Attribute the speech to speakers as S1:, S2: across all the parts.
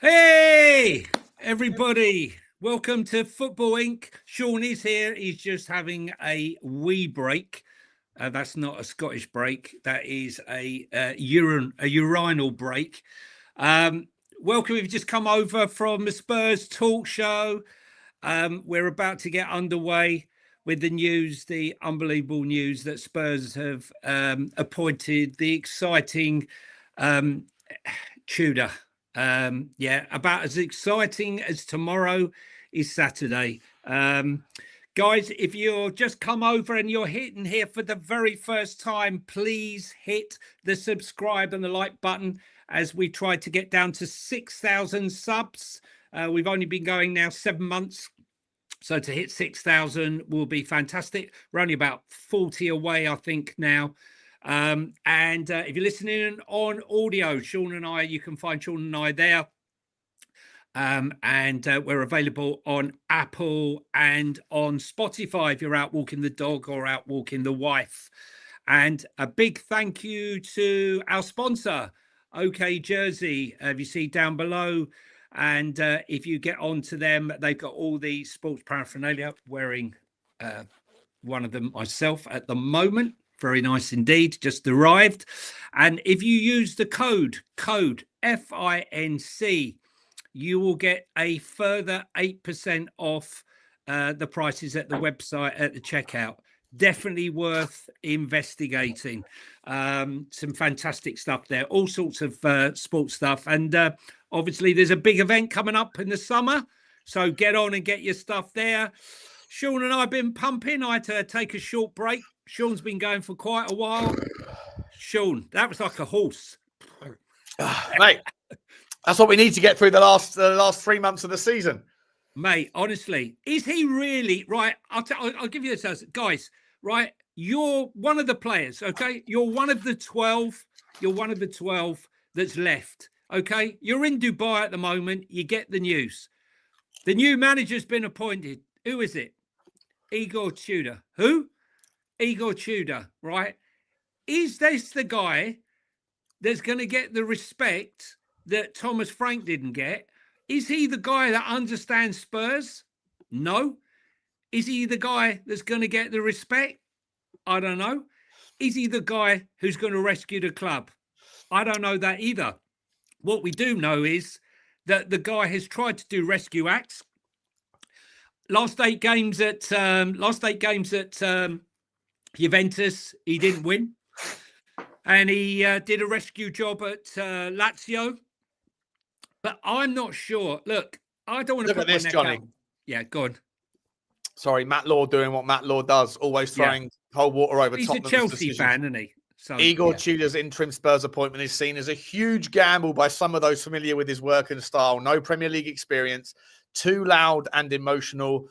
S1: Hey, everybody. Welcome to Football Inc. Sean is here. He's just having a wee break. That's not a Scottish break. That is a urinal break. Welcome if you just come over from the Spurs talk show. We're about to get underway with the news, the unbelievable news that Spurs have appointed the exciting Tudor. About as exciting as tomorrow is Saturday. Guys, if you're just come over and you're hitting here for the very first time, please hit the subscribe and the like button as we try to get down to 6,000 subs. We've only been going now 7 months. So to hit 6,000 will be fantastic. We're only about 40 away, I think, now. If you're listening on audio, Sean and I, you can find Sean and I there. We're available on Apple and on Spotify if you're out walking the dog or out walking the wife. And a big thank you to our sponsor, OK Jersey. If you see down below, and if you get on to them, they've got all the sports paraphernalia. Wearing one of them myself at the moment. Very nice indeed, just arrived. And if you use the code FINC, you will get a further 8% off the prices at the website at the checkout. Definitely worth investigating. Some fantastic stuff there, all sorts of sports stuff. And obviously there's a big event coming up in the summer, so get on and get your stuff there. Sean and I have been pumping. I had to take a short break. Sean's been going for quite a while. Sean, that was like a horse.
S2: Mate, that's what we need to get through the last 3 months of the season.
S1: Mate, honestly, is he really right? I'll give you this, guys. Right, you're one of the players. Okay, you're one of the 12. You're one of the 12 that's left. Okay, you're in Dubai at the moment. You get the news. The new manager's been appointed. Who is it? Igor Tudor. Who? Igor Tudor. Right? Is this the guy that's going to get the respect that Thomas Frank didn't get? Is he the guy that understands Spurs? No. Is he the guy that's going to get the respect? I don't know. Is he the guy who's going to rescue the club? I don't know that either. What we do know is that the guy has tried to do rescue acts. Last eight games at Juventus, he didn't win, and he did a rescue job at Lazio. But I'm not sure. Look, I don't want to put
S2: this, Johnny.
S1: out. Yeah, go on.
S2: Sorry, Matt Law doing what Matt Law does, always throwing cold water over
S1: He's
S2: Tottenham's
S1: a Chelsea
S2: decisions.
S1: fan, isn't he? So,
S2: Igor Tudor's interim Spurs appointment is seen as a huge gamble by some of those familiar with his work and style. No Premier League experience, too loud and emotional.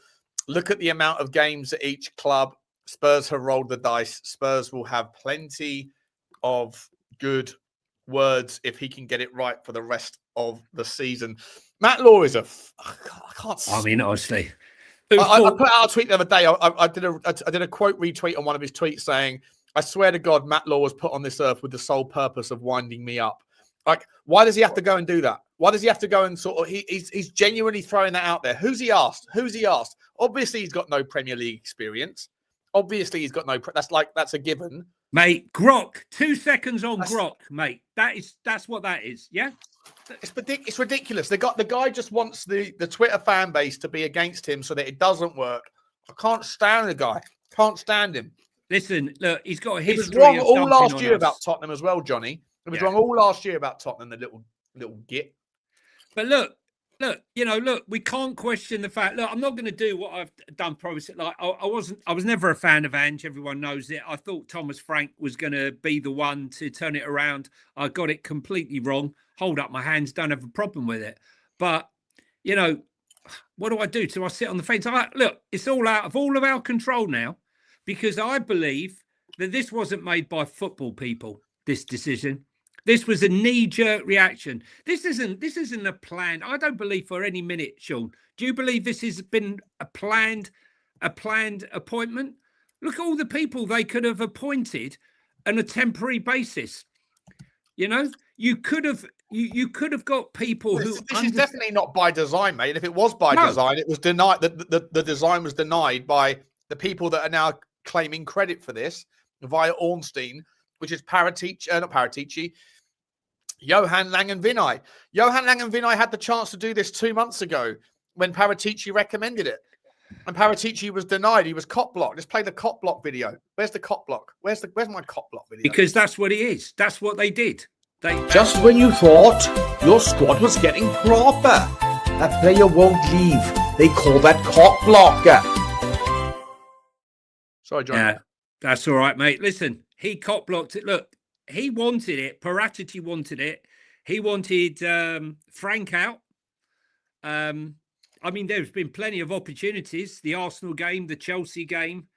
S2: Look at the amount of games at each club. Spurs have rolled the dice. Spurs will have plenty of good words if he can get it right for the rest of the season. Matt Law is I can't.
S1: I mean, honestly,
S2: I put out a tweet the other day. I did a quote retweet on one of his tweets saying, "I swear to God, Matt Law was put on this earth with the sole purpose of winding me up." Like, why does he have to go and do that? Why does he have to go and sort of? He's genuinely throwing that out there. Who's he asked? Obviously, he's got no Premier League experience. Obviously, he's got no. That's a given.
S1: Mate, Grok. 2 seconds on Grok, mate. That's what that is. Yeah.
S2: It's ridiculous. The guy just wants the Twitter fan base to be against him so that it doesn't work. I can't stand the guy. Can't stand him.
S1: Listen, look, he's got a history.
S2: It was wrong all last year about Tottenham as well, Johnny. It was wrong all last year about Tottenham, the little git.
S1: But look, we can't question the fact. Look, I'm not going to do what I've done previously. Like I was never a fan of Ange. Everyone knows it. I thought Thomas Frank was going to be the one to turn it around. I got it completely wrong. Hold up my hands. Don't have a problem with it. But what do I do? Do I sit on the fence? Look, it's all out of all of our control now, because I believe that this wasn't made by football people. This decision. This was a knee-jerk reaction. This isn't a plan. I don't believe for any minute, Sean. Do you believe this has been a planned appointment? Look at all the people they could have appointed on a temporary basis. You could have you could have got people who
S2: This is definitely not by design, mate. If it was by design, it was denied. The design was denied by the people that are now claiming credit for this via Ornstein, which is not Paratici, Johan Lang and Vinay. Johan Lang and Vinay had the chance to do this 2 months ago when Paratici recommended it. And Paratici was denied. He was cop blocked. Let's play the cop block video. Where's the cop block? Where's my cop block video?
S1: Because that's what it is. That's what they did.
S3: Just when you thought your squad was getting proper, a player won't leave. They call that cop blocker.
S2: Sorry, John.
S1: Yeah, that's all right, mate. Listen, he cop blocked it. Look, he wanted it. Paratici wanted it. He wanted Frank out. I mean, there's been plenty of opportunities. The Arsenal game, the Chelsea game,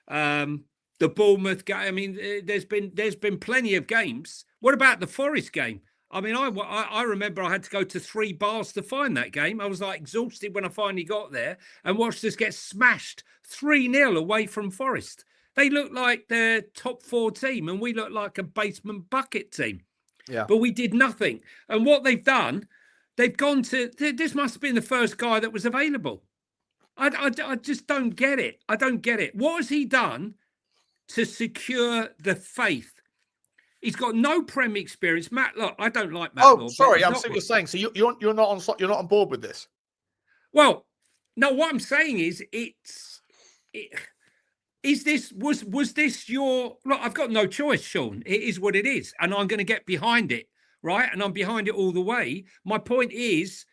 S1: the Bournemouth game. I mean, there's been plenty of games. What about the Forest game? I mean, I remember I had to go to 3 bars to find that game. I was like exhausted when I finally got there and watched us get smashed 3-0 away from Forest. They look like their top 4 team and we look like a basement bucket team.
S2: Yeah.
S1: But we did nothing. And what they've done, they've gone to, this must have been the first guy that was available. I just don't get it. I don't get it. What has he done to secure the faith? He's got no Prem experience. Matt, look, I don't like Matt.
S2: Oh, sorry, I'm seeing what you're saying. So you're not on board with this?
S1: Well, no. What I'm saying is, was this your? Look, I've got no choice, Sean. It is what it is, and I'm going to get behind it, right? And I'm behind it all the way. My point is,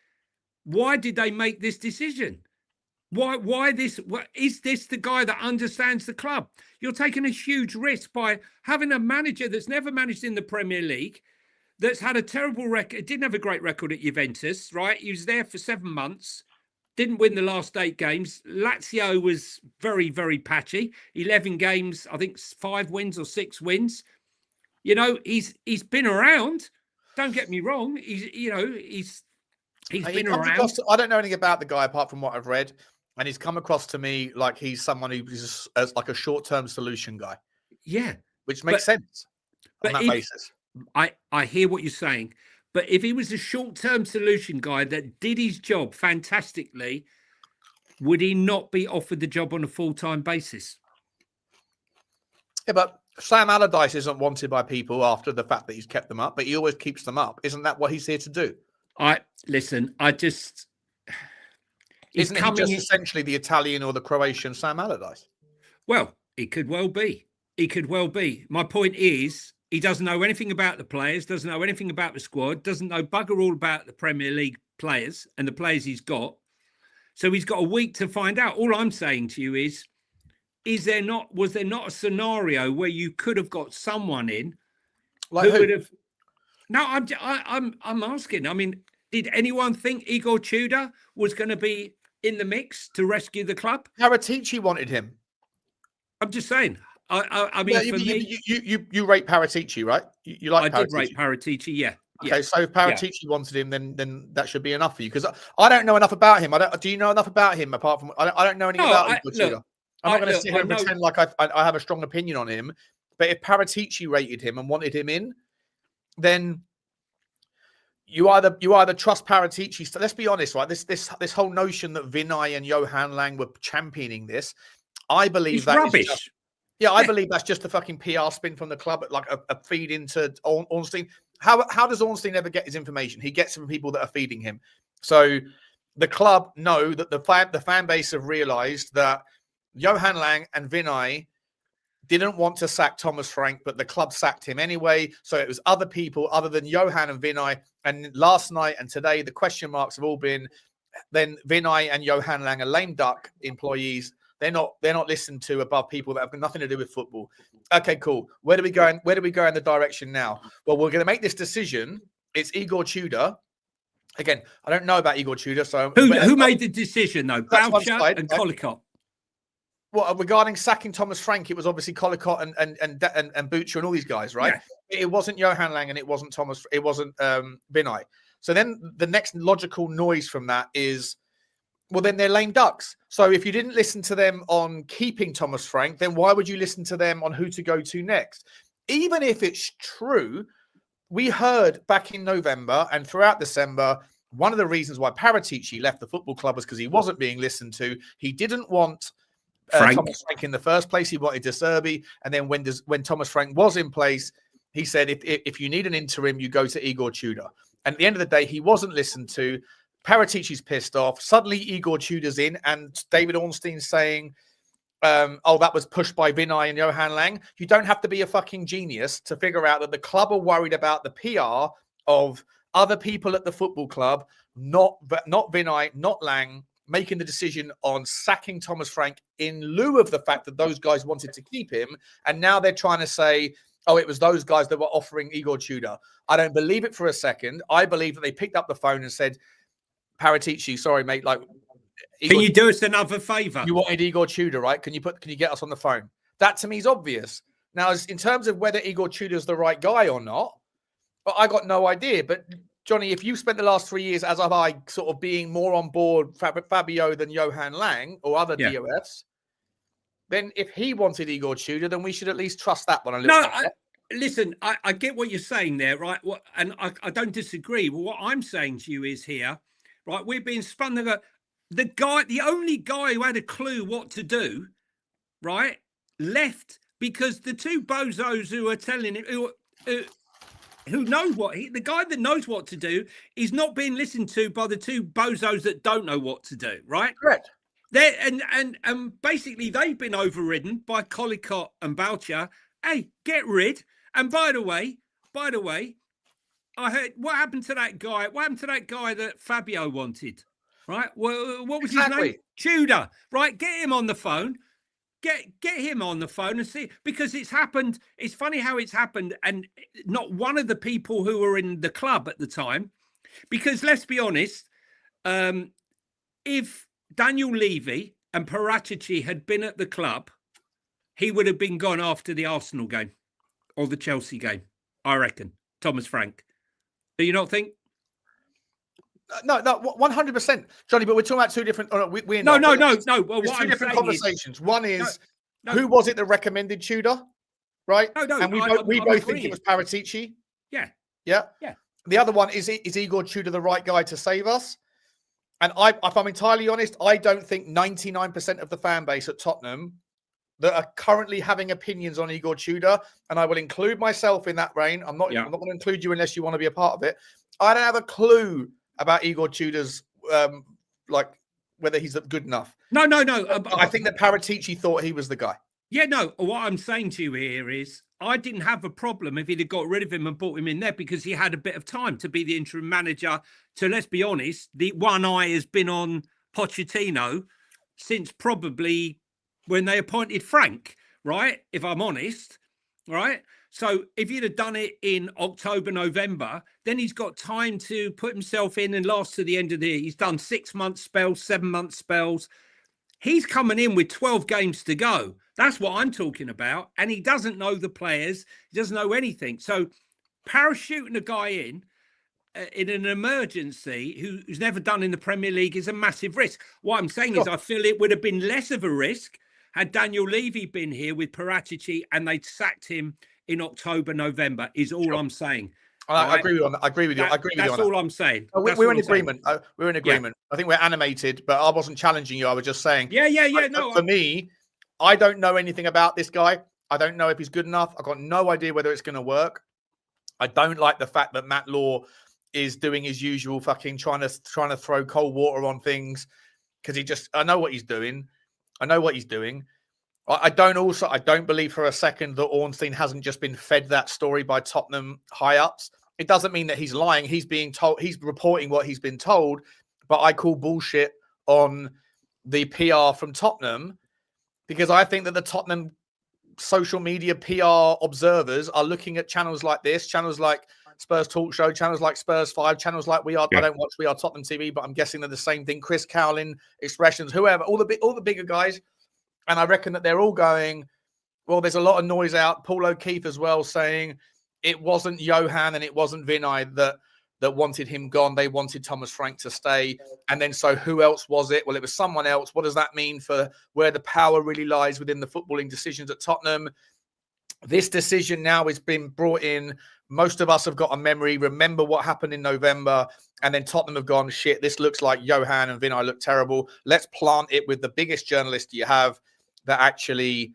S1: why did they make this decision? Why this? Is this the guy that understands the club? You're taking a huge risk by having a manager that's never managed in the Premier League, that's had a terrible record, didn't have a great record at Juventus, right? He was there for 7 months, didn't win the last 8 games. Lazio was very, very patchy. 11 games, I think 5 wins or 6 wins. You know, he's been around. Don't get me wrong. He's been around.
S2: I don't know anything about the guy apart from what I've read. And he's come across to me like he's someone who's like a short-term solution guy.
S1: Yeah.
S2: Which makes sense on that basis.
S1: I hear what you're saying. But if he was a short-term solution guy that did his job fantastically, would he not be offered the job on a full-time basis?
S2: Yeah, but Sam Allardyce isn't wanted by people after the fact that he's kept them up, but he always keeps them up. Isn't that what he's here to do? Isn't he just essentially the Italian or the Croatian Sam Allardyce?
S1: Well, it could well be. It could well be. My point is, he doesn't know anything about the players, doesn't know anything about the squad, doesn't know bugger all about the Premier League players and the players he's got. So he's got a week to find out. All I'm saying to you is was there not a scenario where you could have got someone in
S2: like who
S1: would have? No, I'm asking. I mean, did anyone think Igor Tudor was going to be in the mix to rescue the club?
S2: Paratici wanted him.
S1: I'm just saying. I mean, for me,
S2: you rate Paratici, right? You like?
S1: I did rate Paratici. Yeah.
S2: Okay, so if Paratici wanted him, then that should be enough for you. Because I don't know enough about him. Do you know enough about him apart from I don't know anything about Igor Tudor. I'm not going to sit here and pretend like I have a strong opinion on him. But if Paratici rated him and wanted him in, then you either trust Paratici. So let's be honest, right? This whole notion that Vinay and Johan Lang were championing this, I believe that's rubbish. I believe that's just a fucking PR spin from the club, like a feed into Ornstein. How does Ornstein ever get his information? He gets it from people that are feeding him. So the club know that the fan base have realised that Johan Lang and Vinay didn't want to sack Thomas Frank, but the club sacked him anyway. So it was other people other than Johan and Vinay. And last night and today, the question marks have all been, then Vinay and Johan Lang are lame duck employees. They're not listened to above people that have nothing to do with football. Okay, cool. Where do we go in the direction now? Well, we're going to make this decision. It's Igor Tudor. Again, I don't know about Igor Tudor. So
S1: who made the decision though? Boucher and Collicott.
S2: Well, regarding sacking Thomas Frank, it was obviously Collicott and Butcher and all these guys, right? Yeah. It wasn't Johan Lang and it wasn't Vinay. So then the next logical noise from that is, well, then they're lame ducks. So if you didn't listen to them on keeping Thomas Frank, then why would you listen to them on who to go to next? Even if it's true we heard back in November and throughout December, one of the reasons why Paratici left the football club was because he wasn't being listened to. He didn't want Thomas Frank in the first place. He wanted De Zerbi. And then when Thomas Frank was in place, he said, if you need an interim, you go to Igor Tudor. And at the end of the day, he wasn't listened to. Paratici's pissed off. Suddenly, Igor Tudor's in, and David Ornstein's saying, that was pushed by Vinay and Johan Lang. You don't have to be a fucking genius to figure out that the club are worried about the PR of other people at the football club, not Vinay, not Lang, making the decision on sacking Thomas Frank in lieu of the fact that those guys wanted to keep him. And now they're trying to say, it was those guys that were offering Igor Tudor. I don't believe it for a second. I believe that they picked up the phone and said, Paratici, sorry, mate, like, Igor,
S1: can you do us another favour?
S2: You wanted Igor Tudor, right? Can you get us on the phone? That to me is obvious. Now, in terms of whether Igor Tudor is the right guy or not, I got no idea. But Johnny, if you spent the last 3 years, as have I, sort of being more on board Fabio than Johan Lang or other DOFs, then if he wanted Igor Tudor, then we should at least trust that one a little bit.
S1: Listen, I get what you're saying there, right? And I don't disagree. Well, what I'm saying to you is here, right? We're being spun. The only guy who had a clue what to do, right, left because the two bozos who are telling him, who knows the guy that knows what to do is not being listened to by the two bozos that don't know what to do, right?
S2: Correct.
S1: And basically they've been overridden by Collicott and Boucher. Hey, get rid. And by the way, I heard what happened to that guy? What happened to that guy that Fabio wanted? Right? Well, what was his name? Tudor. Right? Get him on the phone. Get him on the phone and see, because it's happened. It's funny how it's happened, and not one of the people who were in the club at the time. Because let's be honest, if Daniel Levy and Paratici had been at the club, he would have been gone after the Arsenal game or the Chelsea game, I reckon. Thomas Frank. Do you not think?
S2: No, 100%, Johnny. But we're talking about two different.
S1: No. Well,
S2: two different conversations. One is who was it that recommended Tudor, right?
S1: No.
S2: And we both think it was Paratici.
S1: Yeah.
S2: The other one is Igor Tudor the right guy to save us? And if I'm entirely honest, I don't think 99% of the fan base at Tottenham that are currently having opinions on Igor Tudor, and I will include myself in that reign. I'm not going to include you unless you want to be a part of it. I don't have a clue about Igor Tudor's, whether he's good enough.
S1: No.
S2: I think that Paratici thought he was the guy.
S1: Yeah, no. What I'm saying to you here is I didn't have a problem if he'd have got rid of him and brought him in there because he had a bit of time to be the interim manager. So let's be honest, the one eye has been on Pochettino since probably when they appointed Frank, right? If I'm honest, right? So if you'd have done it in October, November, then he's got time to put himself in and last to the end of the year. He's done 6-month spells, 7-month spells. He's coming in with 12 games to go. That's what I'm talking about. And he doesn't know the players. He doesn't know anything. So parachuting a guy in an emergency who's never done in the Premier League is a massive risk. What I'm saying is I feel it would have been less of a risk had Daniel Levy been here with Paratici and they'd sacked him in October, November, is all I'm saying.
S2: I agree with you on that. I agree with you.
S1: That's all I'm saying.
S2: We're in agreement. We're in agreement. I think we're animated, but I wasn't challenging you. I was just saying. For me, I don't know anything about this guy. I don't know if he's good enough. I've got no idea whether it's going to work. I don't like the fact that Matt Law is doing his usual fucking trying to throw cold water on things because I know what he's doing. I don't believe for a second that Ornstein hasn't just been fed that story by Tottenham high-ups. It doesn't mean that he's lying. He's reporting what he's been told, but I call bullshit on the PR from Tottenham because I think that the Tottenham social media PR observers are looking at channels like this, channels like Spurs Talk Show, channels like Spurs 5, channels like I don't watch We Are Tottenham TV, but I'm guessing they're the same thing. Chris Cowlin, Expressions, whoever, all the bigger guys. And I reckon that they're all going, well, there's a lot of noise out. Paul O'Keefe as well saying it wasn't Johan and it wasn't Vinay that wanted him gone. They wanted Thomas Frank to stay. And then so who else was it? Well, it was someone else. What does that mean for where the power really lies within the footballing decisions at Tottenham? This decision now has been brought in. Most of us have got a memory. Remember what happened in November, and then Tottenham have gone, shit, this looks like Johan and Vinay look terrible. Let's plant it with the biggest journalist you have that actually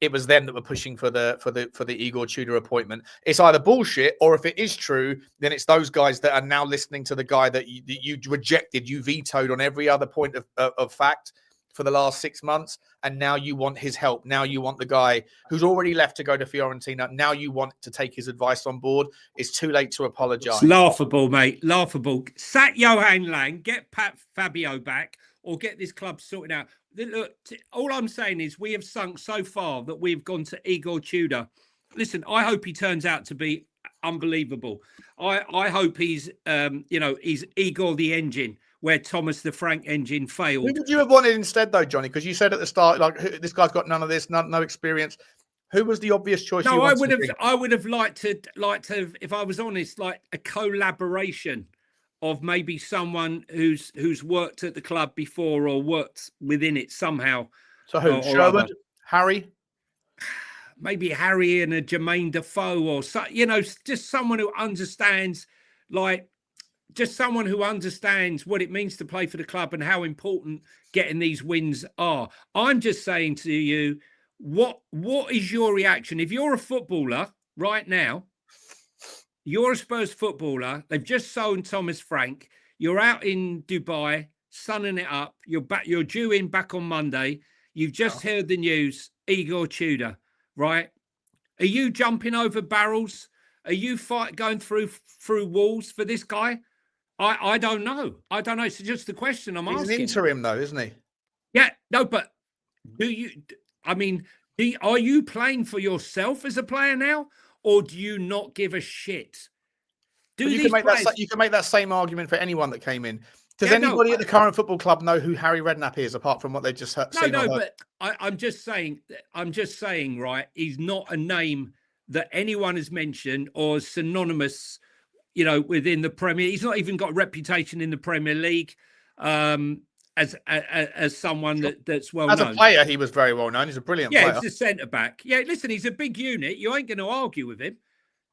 S2: it was them that were pushing for the Igor Tudor appointment. It's either bullshit, or if it is true, then it's those guys that are now listening to the guy that you rejected, you vetoed on every other point of fact for the last 6 months, and now you want his help. Now you want the guy who's already left to go to Fiorentina. Now you want to take his advice on board. It's too late to apologise.
S1: It's laughable, mate. Laughable. Sack Johan Lang, get Fabio back, or get this club sorted out. Look, all I'm saying is we have sunk so far that we've gone to Igor Tudor. Listen, I hope he turns out to be unbelievable. I hope he's, he's Igor the engine, where Thomas the Frank engine failed.
S2: Who would you have wanted instead, though, Johnny? Because you said at the start, like, this guy's got none of this, no experience. Who was the obvious choice?
S1: No, I would have liked to, if I was honest, like a collaboration of maybe someone who's worked at the club before or worked within it somehow.
S2: So who? Sherwood? Harry?
S1: Maybe Harry and a Jermaine Defoe, or just someone who understands, just someone who understands what it means to play for the club and how important getting these wins are. I'm just saying to you, what is your reaction if you're a footballer right now? You're a Spurs footballer. They've just sold Thomas Frank. You're out in Dubai, sunning it up. You're back. You're due in back on Monday. You've just heard the news. Igor Tudor, right? Are you jumping over barrels? Are you going through walls for this guy? I don't know. I don't know. It's just the question I'm asking.
S2: He's an interim, though, isn't he?
S1: Yeah. No, but are you playing for yourself as a player now? Or do you not give a shit?
S2: You can make that same argument for anyone that came in. Does anybody at the current football club know who Harry Redknapp is, apart from what they just seen?
S1: No, but I'm just saying, right? He's not a name that anyone has mentioned or synonymous, within the Premier. He's not even got a reputation in the Premier League as someone that's well known.
S2: As a player, he was very well known. He's a brilliant player.
S1: Yeah, he's a centre back. Yeah, listen, he's a big unit. You ain't going to argue with him.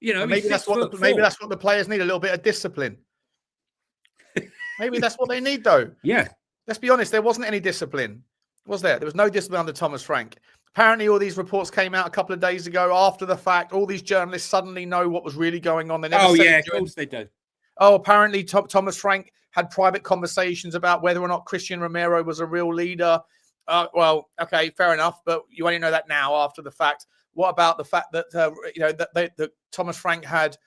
S2: Maybe that's what the players need, a little bit of discipline. Maybe that's what they need, though.
S1: Yeah.
S2: Let's be honest, there wasn't any discipline, was there? There was no discipline under Thomas Frank. Apparently, all these reports came out a couple of days ago after the fact. All these journalists suddenly know what was really going on. They never
S1: of course they do.
S2: Oh, apparently Thomas Frank had private conversations about whether or not Christian Romero was a real leader. Well, okay, fair enough, but you only know that now after the fact. What about the fact that that Thomas Frank had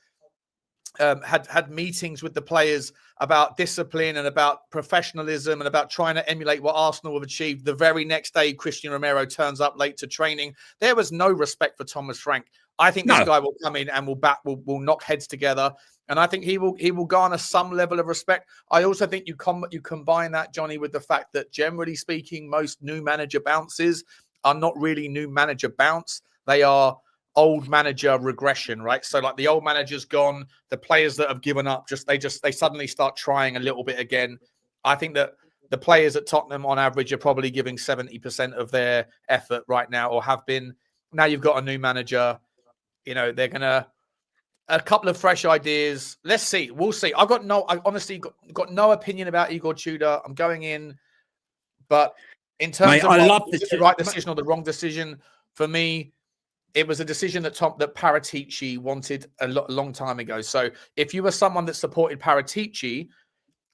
S2: meetings with the players about discipline and about professionalism and about trying to emulate what Arsenal have achieved? The very next day, Christian Romero turns up late to training. There was no respect for Thomas Frank. I think this guy will come in and will knock heads together, and I think he will garner some level of respect. I also think you combine that, Johnny, with the fact that generally speaking, most new manager bounces are not really new manager bounce. They are old manager regression, right? So like the old manager's gone, the players that have given up, they suddenly start trying a little bit again. I think that the players at Tottenham on average are probably giving 70% of their effort right now, or have been. Now you've got a new manager, they're going to, a couple of fresh ideas. Let's see. We'll see. I honestly got no opinion about Igor Tudor. I'm going in, but in terms of the right decision or the wrong decision, for me, it was a decision that Paratici wanted a long time ago. So if you were someone that supported Paratici,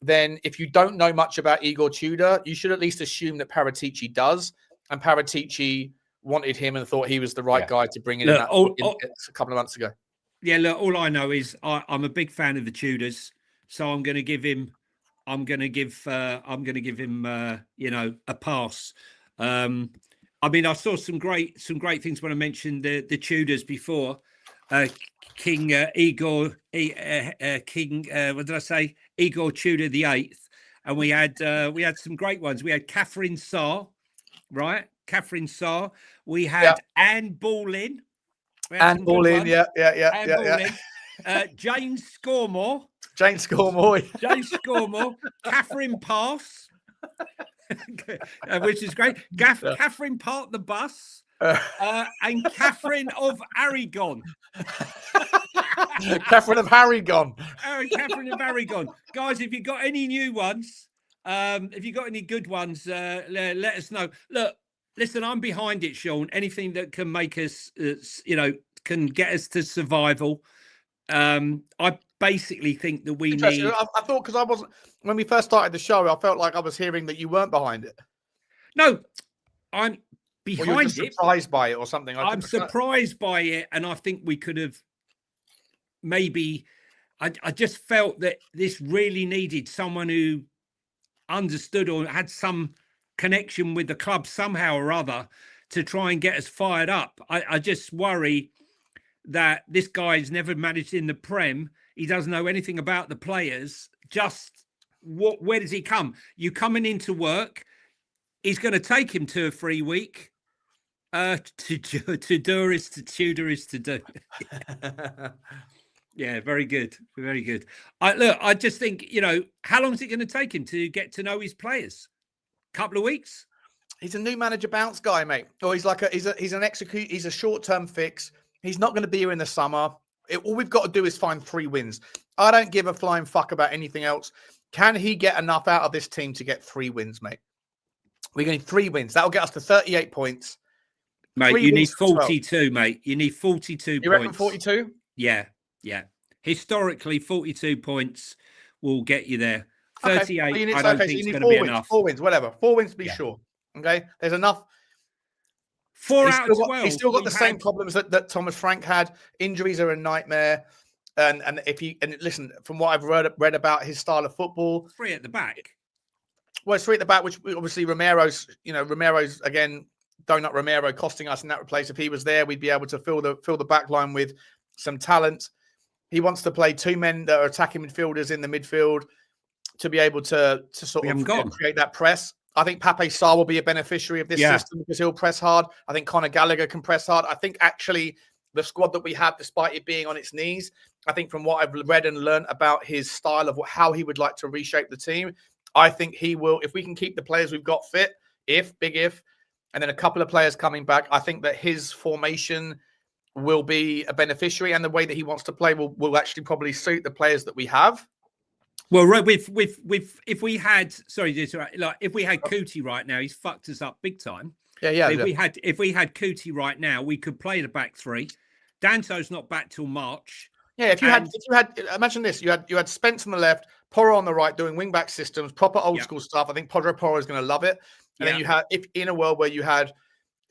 S2: then if you don't know much about Igor Tudor, you should at least assume that Paratici does. And Paratici wanted him and thought he was the right guy to bring in, a couple of months ago.
S1: Yeah, look, all I know is I'm a big fan of the Tudors, so I'm going to give him a pass. I saw some great things when I mentioned the Tudors before. King Igor, what did I say? Igor Tudor the Eighth, and we had some great ones. We had Catherine Sarr, right? Catherine Sarr. We had Anne Boleyn.
S2: Anne Boleyn, yeah.
S1: Jane Scoremore.
S2: Jane
S1: Scoremore. Catherine Pass. Which is great. Catherine Park the Bus. and Catherine of Aragon.
S2: Catherine of Harrigon.
S1: Catherine of Aragon. Guys, if you've got any new ones, if you've got any good ones, let us know. Look, listen, I'm behind it, Sean. Anything that can make us, can get us to survival. I basically think that we need.
S2: I thought, because I wasn't, when we first started the show, I felt like I was hearing that you weren't behind it.
S1: No, I'm behind
S2: or you're just
S1: it.
S2: Surprised by it or something.
S1: I'm surprised by it, and I think we could have maybe. I just felt that this really needed someone who understood or had some connection with the club somehow or other to try and get us fired up. I just worry that this guy's never managed in the Prem. He doesn't know anything about the players. Just where does he come? You coming into work? He's going to take him 2 or 3 weeks. To do is to Tudor is to do. Yeah, very good, very good. I just think, how long is it going to take him to get to know his players? Couple of weeks.
S2: He's a new manager bounce guy, mate. Or he's a short-term fix. He's not going to be here in the summer. All we've got to do is find 3 wins. I don't give a flying fuck about anything else. Can he get enough out of this team to get 3 wins, mate? We're going to need 3 wins. That'll get us to 38 points.
S1: Mate, you need 42, mate. You need 42 points.
S2: You reckon 42?
S1: Yeah. Historically, 42 points will get you there. 38, okay. I don't think it's going to be enough.
S2: 4 wins, whatever. 4 wins to be sure. Okay? There's enough.
S1: 4 out of 12.
S2: He's still got the same problems that Thomas Frank had. Injuries are a nightmare. And listen, from what I've read about his style of football.
S1: 3 at the back.
S2: Well, it's 3 at the back, which obviously Romero's again, Donut Romero costing us in that place. If he was there, we'd be able to fill the back line with some talent. He wants to play 2 men that are attacking midfielders in the midfield to be able to sort of create that press. I think Pape Sarr will be a beneficiary of this system because he'll press hard. I think Conor Gallagher can press hard. I think actually the squad that we have, despite it being on its knees, I think from what I've read and learned about his style of how he would like to reshape the team, I think he will, if we can keep the players we've got fit, big if, and then a couple of players coming back, I think that his formation will be a beneficiary, and the way that he wants to play will actually probably suit the players that we have.
S1: Well, right, if we had Kuti right now, he's fucked us up big time.
S2: Yeah.
S1: If we had Kuti right now, we could play the back 3. Danto's not back till March.
S2: Yeah, if you had imagine this, you had Spence on the left, Porro on the right, doing wing back systems, proper old school stuff. I think Pedro Porro is going to love it. And then you had, if in a world where you had,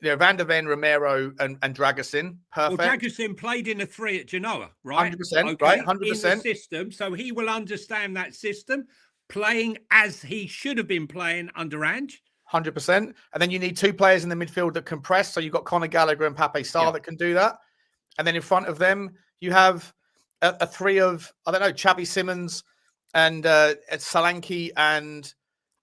S2: Van der Ven, Romero, and Dragusin, perfect.
S1: Well, Dragusin played in a 3 at Genoa, right?
S2: 100%, right? 100%.
S1: In the system, so he will understand that system, playing as he should have been playing under Ange.
S2: 100%. And then you need 2 players in the midfield that can press. So you've got Conor Gallagher and Pape Sarr that can do that. And then in front of them, you have a 3 of, I don't know, Xavi Simons and Solanke and...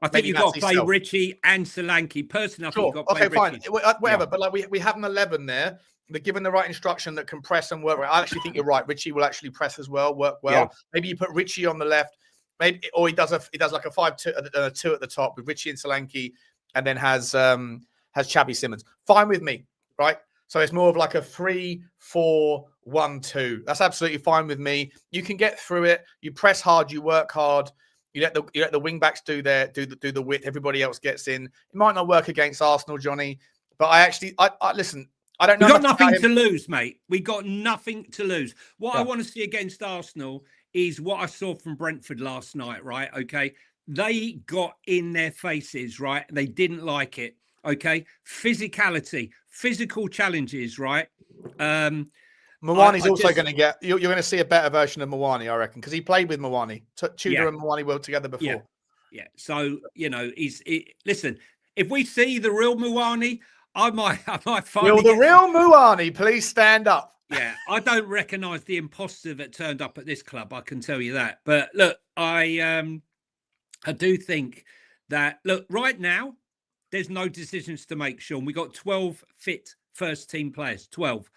S1: I think you've got to play Richie and Solanke. Personally, I think you've got to play Richie.
S2: Fine. Whatever. But we have an 11 there. They're given the right instruction that can press and work. I actually think you're right. Richie will actually press as well, work well. Yeah. Maybe you put Richie on the left, or he does like a 5-2, 2 at the top with Richie and Solanke, and then has Xavi Simons. Fine with me, right? So it's more of like a 3-4-1-2. That's absolutely fine with me. You can get through it. You press hard. You work hard. You let the wing backs do the width. Everybody else gets in. It might not work against Arsenal, Johnny, but I listen. I don't know.
S1: We got nothing to lose, mate. We got nothing to lose. What I want to see against Arsenal is what I saw from Brentford last night. Right? Okay, they got in their faces. Right? They didn't like it. Okay, physicality, physical challenges. Right?
S2: Mawani's also going to get. You're going to see a better version of Mawani, I reckon, because he played with Mawani. Tudor and Mawani worked together before.
S1: Yeah. So listen. If we see the real Mawani, I might find.
S2: Will the real Mawani please stand up?
S1: Yeah, I don't recognise the imposter that turned up at this club. I can tell you that. But look, I do think that right now there's no decisions to make, Sean. We got 12 fit first team players. 12.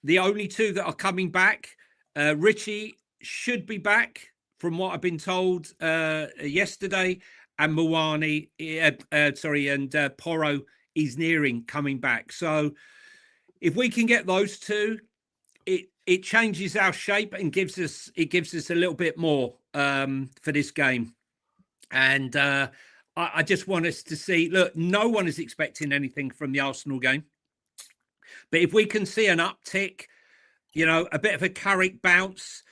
S1: The only 2 that are coming back, Richie should be back from what I've been told yesterday, and Mawani, and Porro is nearing coming back. So if we can get those two, it changes our shape and gives us a little bit more for this game. And I just want us to see. Look, no one is expecting anything from the Arsenal game, but if we can see an uptick, a bit of a Carrick bounce,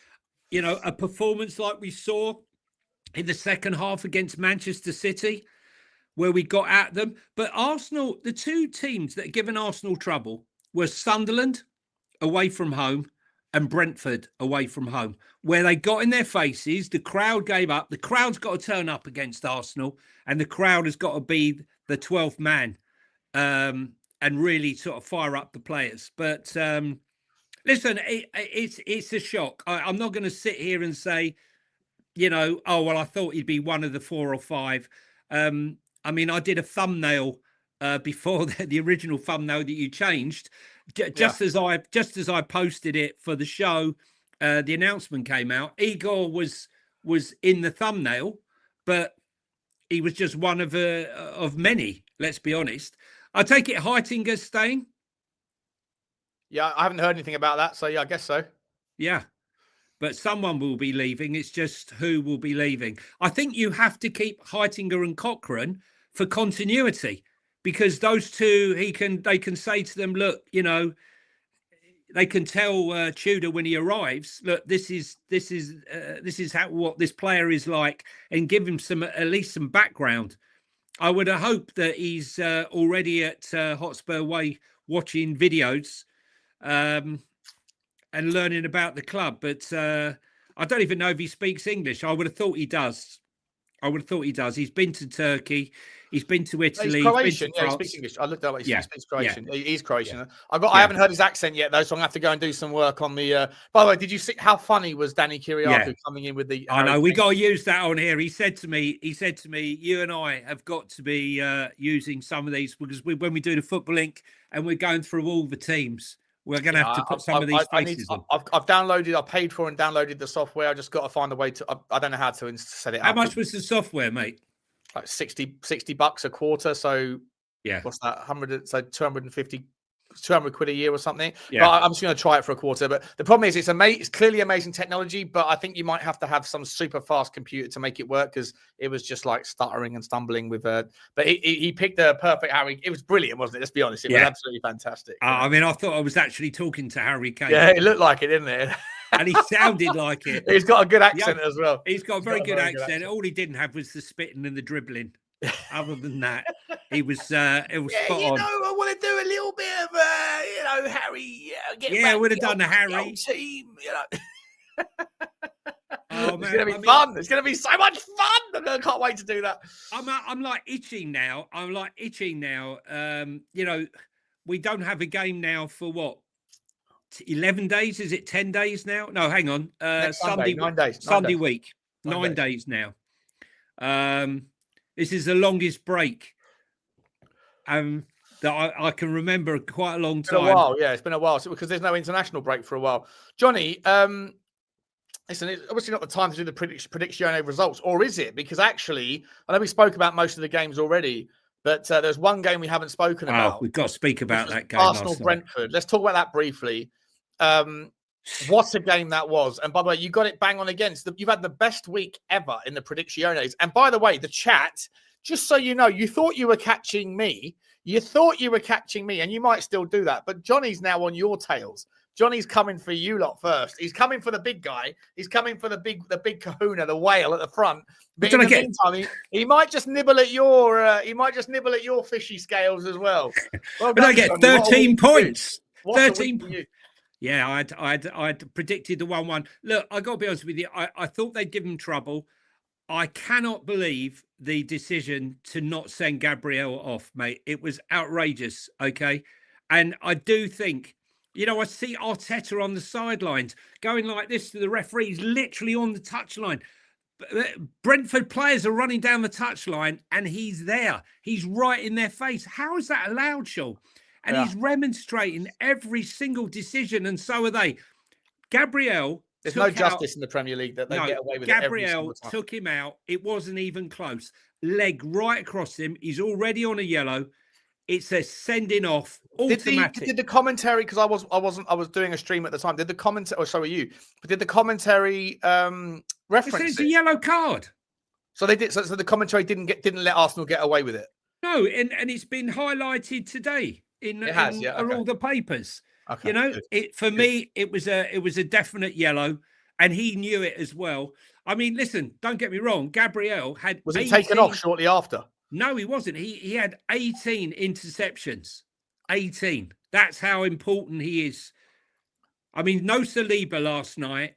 S1: a performance like we saw in the second half against Manchester City, where we got at them. But Arsenal, the two teams that have given Arsenal trouble were Sunderland away from home and Brentford away from home, where they got in their faces. The crowd gave up. The crowd's got to turn up against Arsenal, and the crowd has got to be the 12th man and really sort of fire up the players. But listen, it's a shock. I'm not going to sit here and say, oh, well, I thought he'd be one of the 4 or 5. I mean, I did a thumbnail before the original thumbnail that you changed. Just as I posted it for the show, the announcement came out. Igor was in the thumbnail, but he was just one of many. Let's be honest. I take it Heitinger's staying.
S2: Yeah, I haven't heard anything about that, so yeah, I guess so.
S1: Yeah, but someone will be leaving. It's just who will be leaving. I think you have to keep Heitinger and Cochrane for continuity, because those two, they can say to them, look, they can tell Tudor when he arrives, look, this is what this player is like, and give him at least some background. I would hope that he's already at Hotspur Way watching videos and learning about the club, but I don't even know if he speaks English. I would have thought he does. He's been to Turkey. He's been to Italy.
S2: He's Croatian.
S1: He
S2: speaks English. I looked at what he speaks Croatian.
S1: Yeah.
S2: He's Croatian.
S1: Yeah.
S2: I haven't heard his accent yet, though, so I'm going to have to go and do some work on the... By the way, did you see how funny was Danny Kyriakou coming in with the...
S1: I know, we got to use that on here. He said to me, you and I have got to be using some of these, because when we do the Football Inc. and we're going through all the teams, we're going to have to put some of these faces on.
S2: I paid for and downloaded the software. I just got to find a way to... I don't know how to set it up.
S1: How much was the software, mate?
S2: Like $60 a quarter. So
S1: yeah,
S2: what's that? 100, so 200 quid a year or something.
S1: Yeah.
S2: But I'm just going to try it for a quarter. But the problem is, it's clearly amazing technology, but I think you might have to have some super fast computer to make it work, because it was just like stuttering and stumbling with but he picked the perfect Harry. It was brilliant, wasn't it? Let's be honest. It was absolutely fantastic.
S1: I mean, I thought I was actually talking to Harry Kane.
S2: Yeah, it looked like it, didn't it?
S1: And he sounded like it.
S2: He's got a good accent as well.
S1: He's got a very good accent. All he didn't have was the spitting and the dribbling. Other than that, it was spot on.
S2: I want to do a little bit of, Harry.
S1: I would have done the Harry
S2: team.
S1: Oh,
S2: man, it's going to be fun. It's going to be so much fun. I can't wait to do that.
S1: I'm like itching now. We don't have a game now for what? 11 days? Is it 10 days now? No, hang on. Sunday,
S2: 9 days.
S1: Sunday week. 9 days now. This is the longest break that I can remember quite a long time.
S2: It's been a while, yeah. It's been a while, because there's no international break for a while. Johnny, listen, it's obviously not the time to do the prediction results, or is it? Because actually, I know we spoke about most of the games already, but there's one game we haven't spoken about.
S1: We've got to speak about that game.
S2: Arsenal-Brentford. Let's talk about that briefly. What a game that was. And by the way, you got it bang on again. You've had the best week ever in the Predicciones. And by the way, the chat, just so you know, you thought you were catching me. And you might still do that. But Johnny's now on your tails. Johnny's coming for you lot first. He's coming for the big guy. He's coming for the big kahuna, the whale at the front. But in the meantime, he might just nibble at your fishy scales as well.
S1: But I get 13 points. 13 points. Yeah, I'd predicted the 1-1. Look, I got to be honest with you. I thought they'd give him trouble. I cannot believe the decision to not send Gabriel off, mate. It was outrageous, okay? And I do think, I see Arteta on the sidelines going like this to the referees, literally on the touchline. Brentford players are running down the touchline and he's there. He's right in their face. How is that allowed, Sean? And he's remonstrating every single decision, and so are they. Gabriel...
S2: There's no justice in the Premier League that they get away with
S1: Gabriel
S2: it every single time.
S1: Took him out. It wasn't even close. Leg right across him. He's already on a yellow.
S2: Did
S1: a sending off automatic.
S2: did the commentary, because I was doing a stream at the time. Did the commentary, or so were you? But did the commentary reference
S1: It's a
S2: it?
S1: yellow card.
S2: So they did. So the commentary didn't let Arsenal get away with it.
S1: No, and it's been highlighted today in all the papers.
S2: Okay,
S1: You know,
S2: good.
S1: for me, it was a definite yellow, and he knew it as well. I mean, listen, don't get me wrong. Gabriel had
S2: Was he taken off shortly after?
S1: No, he wasn't. He had 18 interceptions. 18. That's how important he is. I mean, no Saliba last night,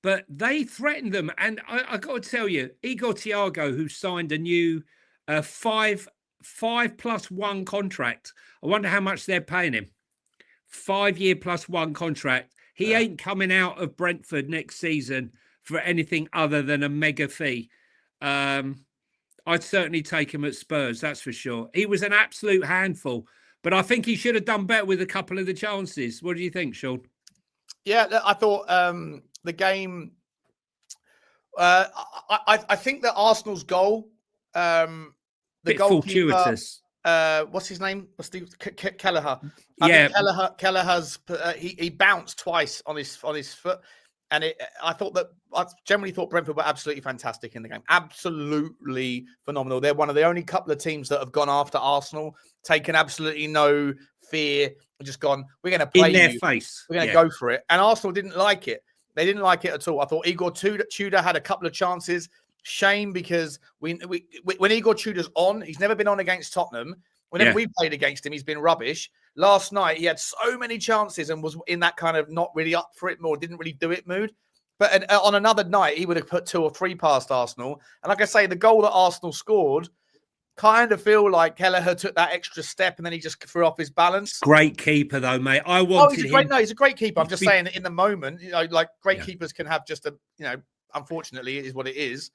S1: but they threatened them. And I got to tell you, Igor Thiago, who signed a new 5+1 contract. I wonder how much they're paying him. 5-year +1 contract. He ain't coming out of Brentford next season for anything other than a mega fee. I'd certainly take him at Spurs, that's for sure. He was an absolute handful, but I think he should have done better with a couple of the chances. What do you think, Sean?
S2: Yeah, I thought the game. I think that Arsenal's goal, the
S1: bit
S2: goalkeeper,
S1: fortuitous.
S2: What's his name? What's the Kelleher?
S1: Yeah,
S2: Kelleher's he bounced twice on his foot, and I generally thought Brentford were absolutely fantastic in the game, absolutely phenomenal. They're one of the only couple of teams that have gone after Arsenal, taken absolutely no fear, just gone, we're going to play
S1: in their
S2: you.
S1: face.
S2: We're going to go for it, and Arsenal didn't like it. They didn't like it at all. I thought Igor Tudor had a couple of chances. Shame, because when Igor Tudor's on, he's never been on against Tottenham. Whenever we played against him, he's been rubbish. Last night, he had so many chances and was in that kind of not really up for it or didn't really do it mood. But on another night, he would have put 2 or 3 past Arsenal. And like I say, the goal that Arsenal scored, kind of feel like Kelleher took that extra step and then he just threw off his balance.
S1: Great keeper, though, mate. I wanted him.
S2: He's a great keeper. I'm just saying that in the moment, like great keepers can have just unfortunately, it is what it is.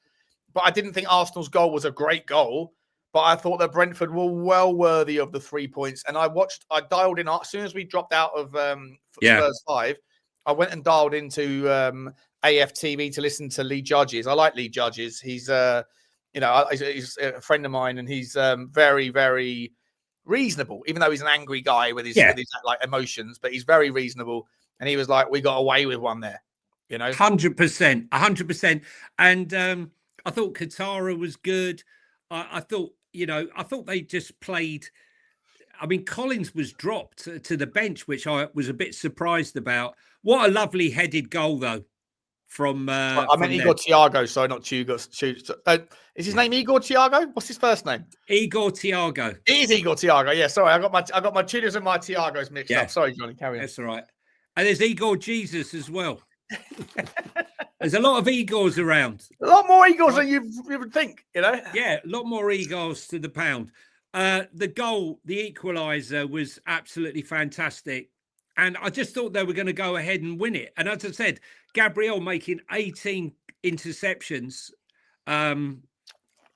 S2: But I didn't think Arsenal's goal was a great goal. But I thought that Brentford were well worthy of the 3 points. And I dialed in, as soon as we dropped out of Spurs 5, I went and dialed into AFTV to listen to Lee Judges. I like Lee Judges. He's, he's a friend of mine, and he's very, very reasonable, even though he's an angry guy with his like emotions, but he's very reasonable. And he was like, we got away with one there,
S1: 100%. And I thought Katara was good. I thought they just played. I mean, Collins was dropped to the bench, which I was a bit surprised about. What a lovely headed goal, though, from.
S2: I meant Igor Thiago, sorry, not Tudor. Is his name Igor Thiago? What's his first name?
S1: Igor Thiago.
S2: It is Igor Thiago. Yeah, sorry, I got my Tudors and my Thiagos mixed up. Sorry, Johnny, carry on.
S1: That's all right. And there's Igor Jesus as well. There's a lot of Igors around.
S2: A lot more Igors than you would think, Yeah,
S1: a lot more Igors to the pound. The goal, the equaliser, was absolutely fantastic. And I just thought they were going to go ahead and win it. And as I said, Gabriel making 18 interceptions.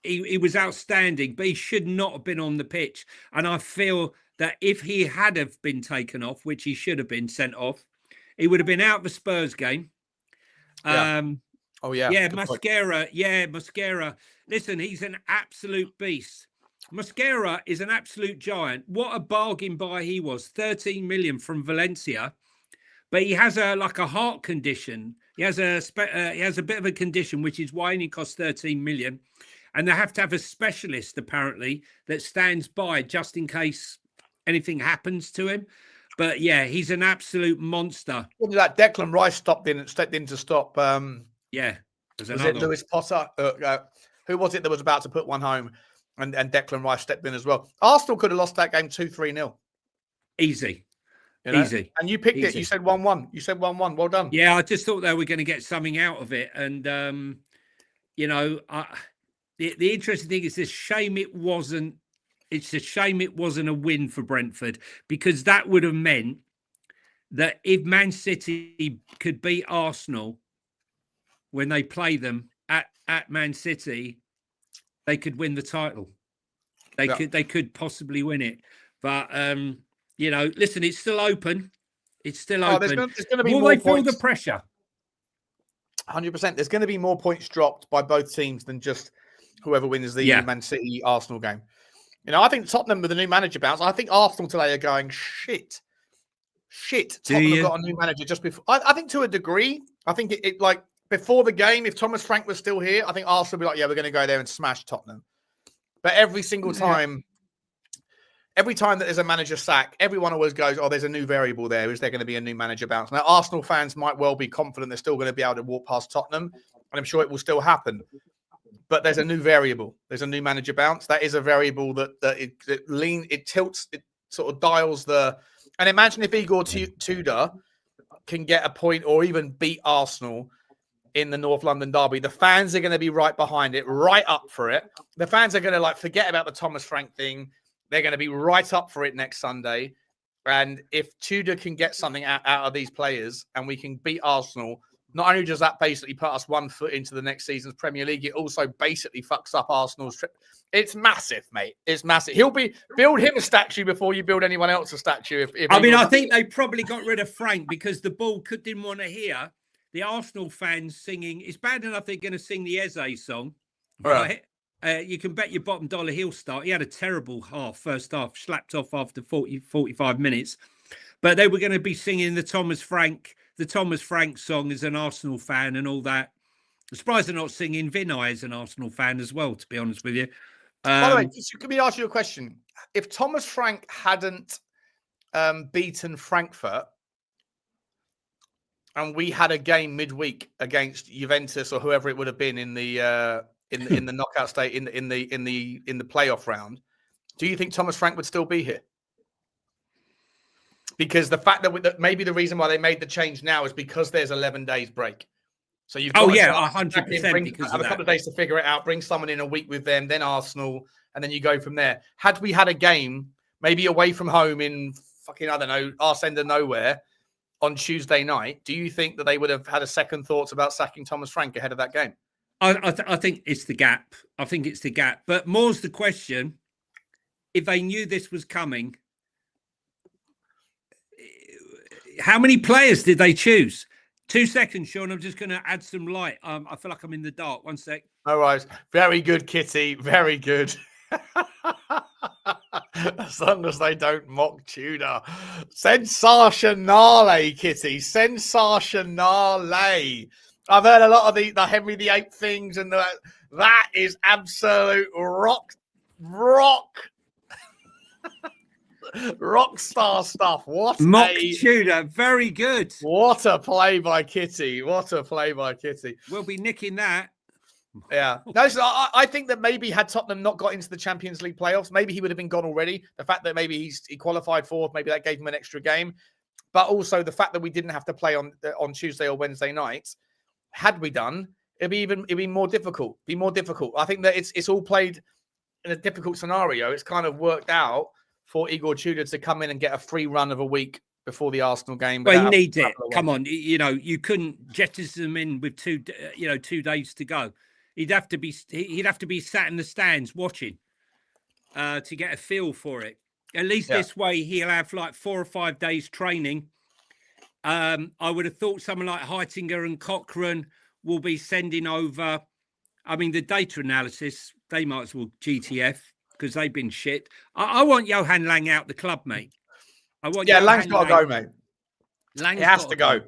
S1: He was outstanding, but he should not have been on the pitch. And I feel that if he had have been taken off, which he should have been sent off, he would have been out of the Spurs game. Mascara. Yeah, Mascara. Listen, he's an absolute beast. Mascara is an absolute giant. What a bargain buy he was. 13 million from Valencia. But he has a heart condition. He has a bit of a condition, which is why he costs 13 million. And they have to have a specialist, apparently, that stands by just in case anything happens to him. But yeah, he's an absolute monster.
S2: What did that Declan Rice stepped in to stop?
S1: Was it
S2: Lewis Potter? Who was it that was about to put one home? And Declan Rice stepped in as well. Arsenal could have lost that game 2-3-0.
S1: Easy. Easy.
S2: And you picked it. You said 1-1. You said 1-1. Well done.
S1: Yeah, I just thought they were going to get something out of it. And, the interesting thing is, it's a shame it wasn't a win for Brentford, because that would have meant that if Man City could beat Arsenal when they play them at Man City, they could win the title. They could possibly win it. But listen, it's still open. It's still open.
S2: There's going to be
S1: Will
S2: more
S1: they feel
S2: points.
S1: the pressure?
S2: 100%. There's going to be more points dropped by both teams than just whoever wins the Man City Arsenal game. You know, I think Tottenham with the new manager bounce. I think Arsenal today are going shit. Tottenham have got a new manager just before. I think to a degree. I think it like before the game, if Thomas Frank was still here, I think Arsenal would be like, yeah, we're going to go there and smash Tottenham. But every single time, every time that there's a manager sack, everyone always goes, oh, there's a new variable there. Is there going to be a new manager bounce? Now, Arsenal fans might well be confident they're still going to be able to walk past Tottenham, and I'm sure it will still happen. But there's a new variable. There's a new manager bounce. That is a variable that it tilts, it sort of dials the. And imagine if Igor Tudor can get a point or even beat Arsenal in the North London derby. The fans are going to be right behind it, right up for it. The fans are going to like forget about the Thomas Frank thing. They're going to be right up for it next Sunday. And if Tudor can get something out of these players and we can beat Arsenal, not only does that basically put us 1 foot into the next season's Premier League, it also basically fucks up Arsenal's trip. It's massive, mate. It's massive. Build him a statue before you build anyone else a statue.
S1: I think they probably got rid of Frank because the ball didn't want to hear the Arsenal fans singing. It's bad enough they're going to sing the Eze song, right? You can bet your bottom dollar he'll start. He had a terrible first half, slapped off after 45 minutes. But they were going to be singing the Thomas Frank song as an Arsenal fan and all that. I'm surprised they're not singing Vinay as an Arsenal fan as well, to be honest with you.
S2: By the way, can we ask you a question? If Thomas Frank hadn't beaten Frankfurt and we had a game midweek against Juventus or whoever it would have been in the in the knockout state in the playoff round, do you think Thomas Frank would still be here? Because the fact that maybe the reason why they made the change now is because there's 11 days break. So you've got
S1: 100%
S2: have a couple of days to figure it out, bring someone in a week with them, then Arsenal, and then you go from there. Had we had a game maybe away from home in fucking, I don't know, arse end of nowhere on Tuesday night, do you think that they would have had a second thoughts about sacking Thomas Frank ahead of that game?
S1: I think it's the gap. I think it's the gap. But more's the question, if they knew this was coming, how many players did they choose? 2 seconds, Sean. I'm just going to add some light. I feel like I'm in the dark. 1 sec.
S2: All right. Very good, Kitty. Very good. As long as they don't mock Tudor. Sensationale, Kitty. Sensationale. I've heard a lot of the Henry VIII things, and that is absolute rock star stuff. What
S1: mock Tudor, very good.
S2: What a play by Kitty. What a play by Kitty.
S1: We'll be nicking that.
S2: Yeah. No, so I think that maybe had Tottenham not got into the Champions League playoffs, maybe he would have been gone already. The fact that maybe he qualified fourth, maybe that gave him an extra game. But also the fact that we didn't have to play on Tuesday or Wednesday nights. Had we done, it'd be more difficult. I think that it's all played in a difficult scenario. It's kind of worked out for Igor Tudor to come in and get a free run of a week before the Arsenal game.
S1: Well, he needs it. Come on, you couldn't jettison him in with 2 days to go. He'd have to be sat in the stands watching to get a feel for it. At least this way he'll have like 4 or 5 days training. I would have thought someone like Heitinger and Cochrane will be sending over. I mean, the data analysis, they might as well GTF because they've been shit. I want Johan Lang out the club, mate.
S2: Lang's got to go, mate. He has to go.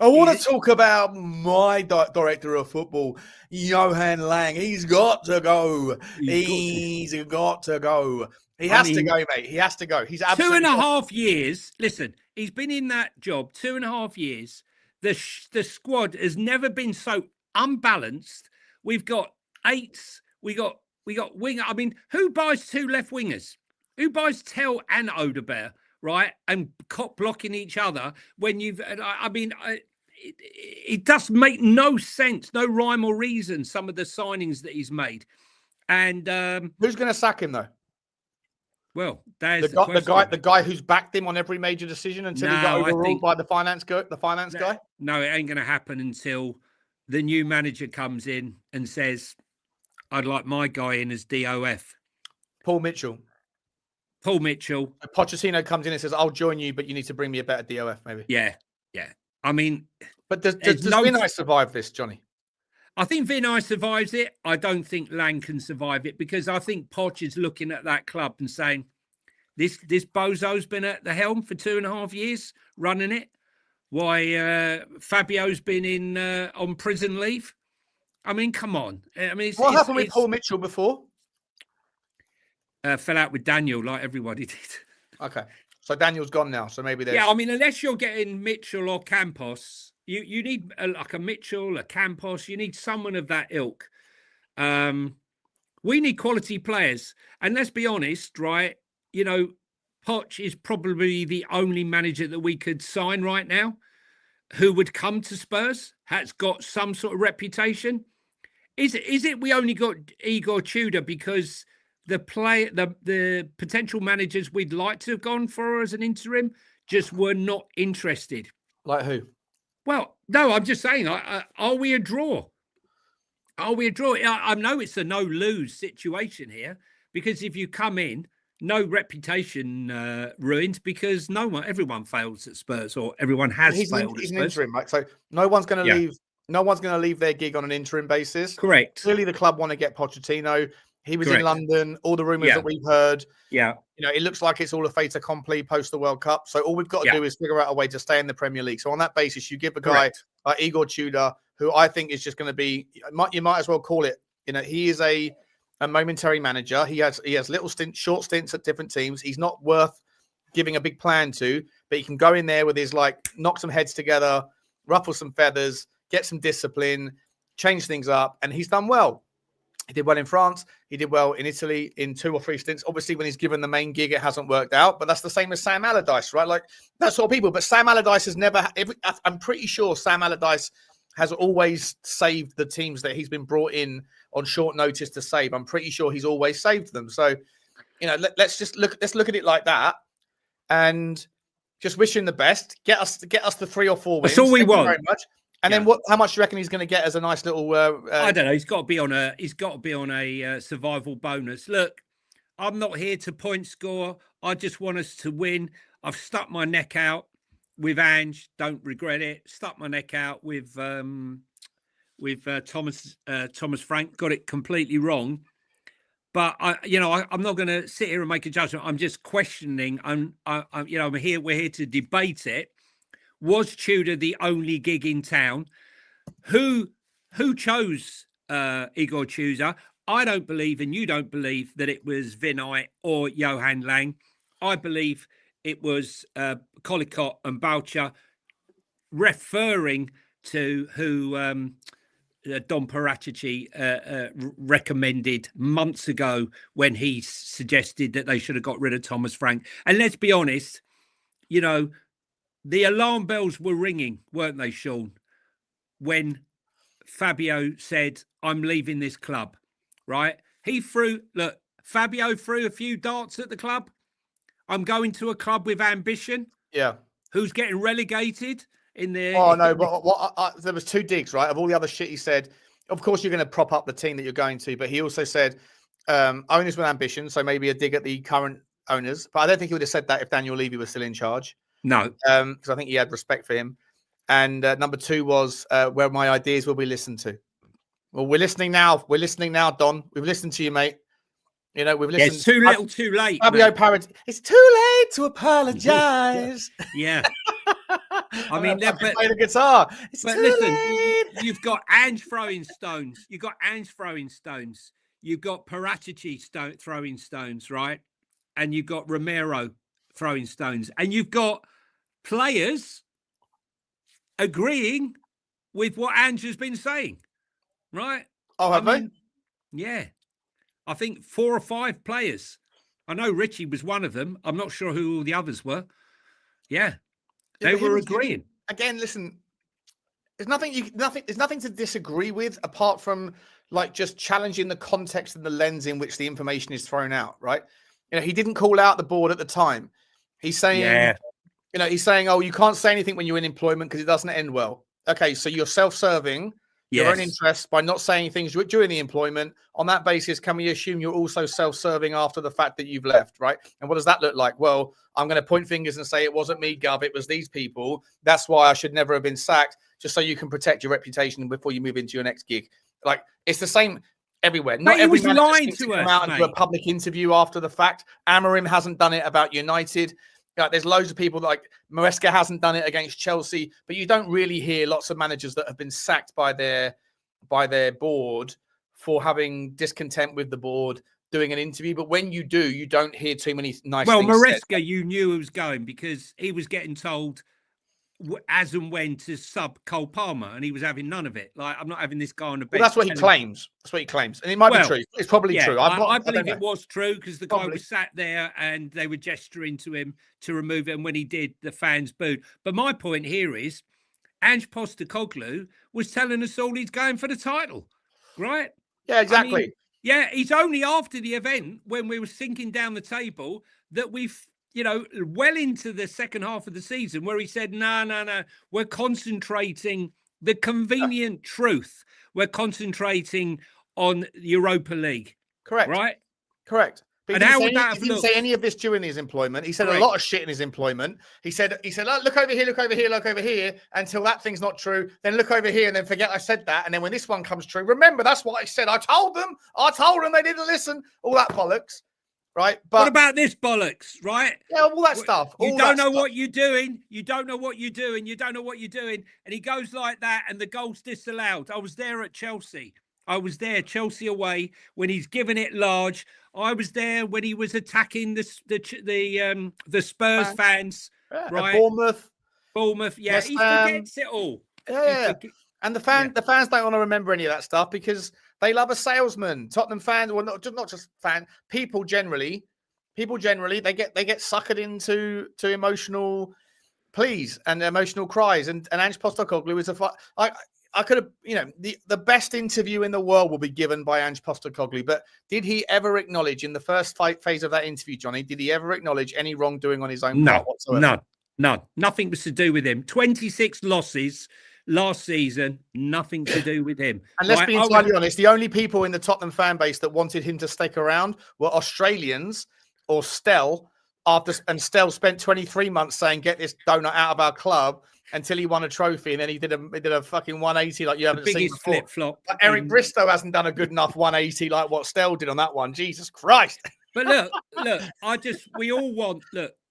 S2: I want to talk about my director of football, Johan Lang. He's got to go. He's got to go. He has to go, mate. He has to go. He's absolutely
S1: 2.5 years. Listen, he's been in that job 2.5 years. The squad has never been so unbalanced. We've got eights. We got winger. I mean, who buys 2 left wingers? Who buys Tell and Odebear, right? And cop blocking each other when you've. It does make no sense, no rhyme or reason. Some of the signings that he's made, and
S2: who's going to sack him though?
S1: Well, there's
S2: the guy who's backed him on every major decision until he got overruled by the finance guy.
S1: No, it ain't going to happen until the new manager comes in and says, "I'd like my guy in as DOF."
S2: Paul Mitchell. Pochettino comes in and says, "I'll join you, but you need to bring me a better DOF, maybe."
S1: Yeah. I mean,
S2: but does Vinay survive this, Johnny?
S1: I think Vinay survives it. I don't think Lang can survive it because I think Poch is looking at that club and saying, this bozo's been at the helm for 2.5 years running it. Why Fabio's been in on prison leave. I mean, come on. I mean,
S2: What happened with Paul Mitchell before?
S1: Fell out with Daniel like everybody did.
S2: Okay. So Daniel's gone now. So maybe there's...
S1: Yeah, I mean, unless you're getting Mitchell or Campos, you need like a Mitchell, a Campos. You need someone of that ilk. We need quality players. And let's be honest, right? You know, Poch is probably the only manager that we could sign right now who would come to Spurs, has got some sort of reputation. Is it we only got Igor Tudor because the potential managers we'd like to have gone for as an interim just were not interested?
S2: Like who?
S1: Well, no, I'm just saying, are we a draw? Are we a draw? I know it's a no-lose situation here because if you come in, no reputation ruined because everyone fails at Spurs or everyone has failed at Spurs.
S2: He's an interim, right? So no one's going to leave. No one's going to leave their gig on an interim basis.
S1: Correct.
S2: Clearly, the club want to get Pochettino. He was
S1: Correct.
S2: in London. All the rumours that we've heard.
S1: Yeah.
S2: You know, it looks like it's all a fait accompli post the World Cup. So all we've got to do is figure out a way to stay in the Premier League. So on that basis, you give a guy like Igor Tudor, who I think is just going to be, you might as well call it, you know, he is a momentary manager. He has short stints at different teams. He's not worth giving a big plan to, but he can go in there with his knock some heads together, ruffle some feathers, get some discipline, change things up, and he's done well. He did well in France. He did well in Italy in 2 or 3 stints. Obviously, when he's given the main gig, it hasn't worked out. But that's the same as Sam Allardyce, right? Like, that sort of people. But Sam Allardyce has never... I'm pretty sure Sam Allardyce has always saved the teams that he's been brought in on short notice to save. I'm pretty sure he's always saved them. So, you know, let's look at it like that and just wish him the best. Get us the 3 or 4 wins.
S1: That's all we want.
S2: Very much. And then how much do you reckon he's going to get as a nice little?
S1: I don't know. He's got to be on a survival bonus. Look, I'm not here to point score. I just want us to win. I've stuck my neck out with Ange. Don't regret it. Stuck my neck out with Thomas Frank. Got it completely wrong. But I'm not going to sit here and make a judgment. I'm just questioning. We're here to debate it. Was Tudor the only gig in town? Who chose Igor Tudor? I don't believe, and you don't believe, that it was Vinay or Johan Lang. I believe it was Collicott and Boucher, referring to who Don Paratici recommended months ago when he suggested that they should have got rid of Thomas Frank. And let's be honest, you know, the alarm bells were ringing, weren't they, Sean, when Fabio said, I'm leaving this club, right? Fabio threw a few darts at the club. I'm going to a club with ambition.
S2: Yeah. Who's
S1: getting relegated in the...
S2: Oh, no, but there was 2 digs, right? Of all the other shit he said, of course you're going to prop up the team that you're going to, but he also said owners with ambition, so maybe a dig at the current owners. But I don't think he would have said that if Daniel Levy was still in charge.
S1: No,
S2: because I think he had respect for him. And number 2 was where my ideas will be listened to. Well, we're listening now. We're listening now, Don. We've listened to you, mate. You know, we've listened.
S1: It's too little, too late.
S2: Fabio Parrot. It's too late to apologize.
S1: Yeah. I mean,
S2: they're playing the guitar.
S1: But listen, you've got Ange throwing stones. You've got Paratici throwing stones, right? And you've got Romero throwing stones, and you've got players agreeing with what Ange has been saying, right?
S2: Oh, have they?
S1: Yeah. I think 4 or 5 players. I know Richie was one of them. I'm not sure who all the others were. Yeah. They were agreeing.
S2: Again, listen, there's nothing to disagree with apart from just challenging the context and the lens in which the information is thrown out, right? You know, he didn't call out the board at the time. He's saying, oh, you can't say anything when you're in employment because it doesn't end well. Okay, so you're self-serving your own interests by not saying things during the employment. On that basis, can we assume you're also self-serving after the fact that you've left, right? And what does that look like? Well, I'm going to point fingers and say it wasn't me, Gov, it was these people. That's why I should never have been sacked, just so you can protect your reputation before you move into your next gig. Like it's the same everywhere.
S1: Mate,
S2: Not
S1: he
S2: every
S1: was
S2: manager
S1: lying
S2: seems
S1: to
S2: come
S1: us,
S2: out and do a
S1: mate.
S2: public interview after the fact. Amorim hasn't done it about United. There's loads of people like Maresca hasn't done it against Chelsea, but you don't really hear lots of managers that have been sacked by their board for having discontent with the board doing an interview. But when you do, you don't hear too many nice
S1: Well,
S2: things said.
S1: Maresca, you knew he was going because he was getting told as and when to sub Cole Palmer, and he was having none of it. Like, I'm not having this guy on the bench.
S2: Well, that's what he claims. That's what he claims, and it might be true. It's probably true.
S1: I believe it was true because the guy
S2: Probably.
S1: was sat there and they were gesturing to him to remove it, and when he did, the fans booed. But my point here is, Ange Postecoglou was telling us all he's going for the title, right?
S2: Yeah, exactly.
S1: I mean, yeah, it's only after the event when we were sinking down the table that we've, well into the second half of the season where he said, no, we're concentrating the convenient truth. We're concentrating on Europa League.
S2: Correct.
S1: Right?
S2: Correct. But
S1: And how would that
S2: he
S1: have
S2: didn't
S1: looked?
S2: say any of this during his employment. He said
S1: Correct.
S2: a lot of shit in his employment. He said, look over here, look over here, look over here, until that thing's not true. Then look over here and then forget I said that. And then when this one comes true, remember, that's what I said. I told them, they didn't listen. All that bollocks. Right. But
S1: what about this bollocks, right?
S2: Yeah, all that stuff.
S1: You don't know what you're doing. You don't know what you're doing. You don't know what you're doing. And he goes like that, and the goal's disallowed. I was there at Chelsea. I was there, Chelsea away, when he's given it large. I was there when he was attacking the Spurs fans.
S2: Yeah,
S1: right?
S2: Bournemouth.
S1: Yeah, he forgets it all.
S2: Yeah. And the fans don't want to remember any of that stuff because they love a salesman. Tottenham fans, well, not just fans, people generally, they get suckered into emotional pleas and emotional cries. And Ange Postecoglou is I could have, the best interview in the world will be given by Ange Postecoglou. But did he ever acknowledge in the first phase of that interview, Johnny? Did he ever acknowledge any wrongdoing on his own part whatsoever?
S1: None. Nothing was to do with him. 26 losses last season, nothing to do with him.
S2: And let's be entirely honest, the only people in the Tottenham fan base that wanted him to stick around were Australians or Stell. And Stell spent 23 months saying, "Get this donut out of our club," until he won a trophy, and then he did a fucking 180 like you haven't seen before.
S1: Flip flop.
S2: Like Eric Bristow hasn't done a good enough 180 like what Stell did on that one. Jesus Christ!
S1: But look, we all want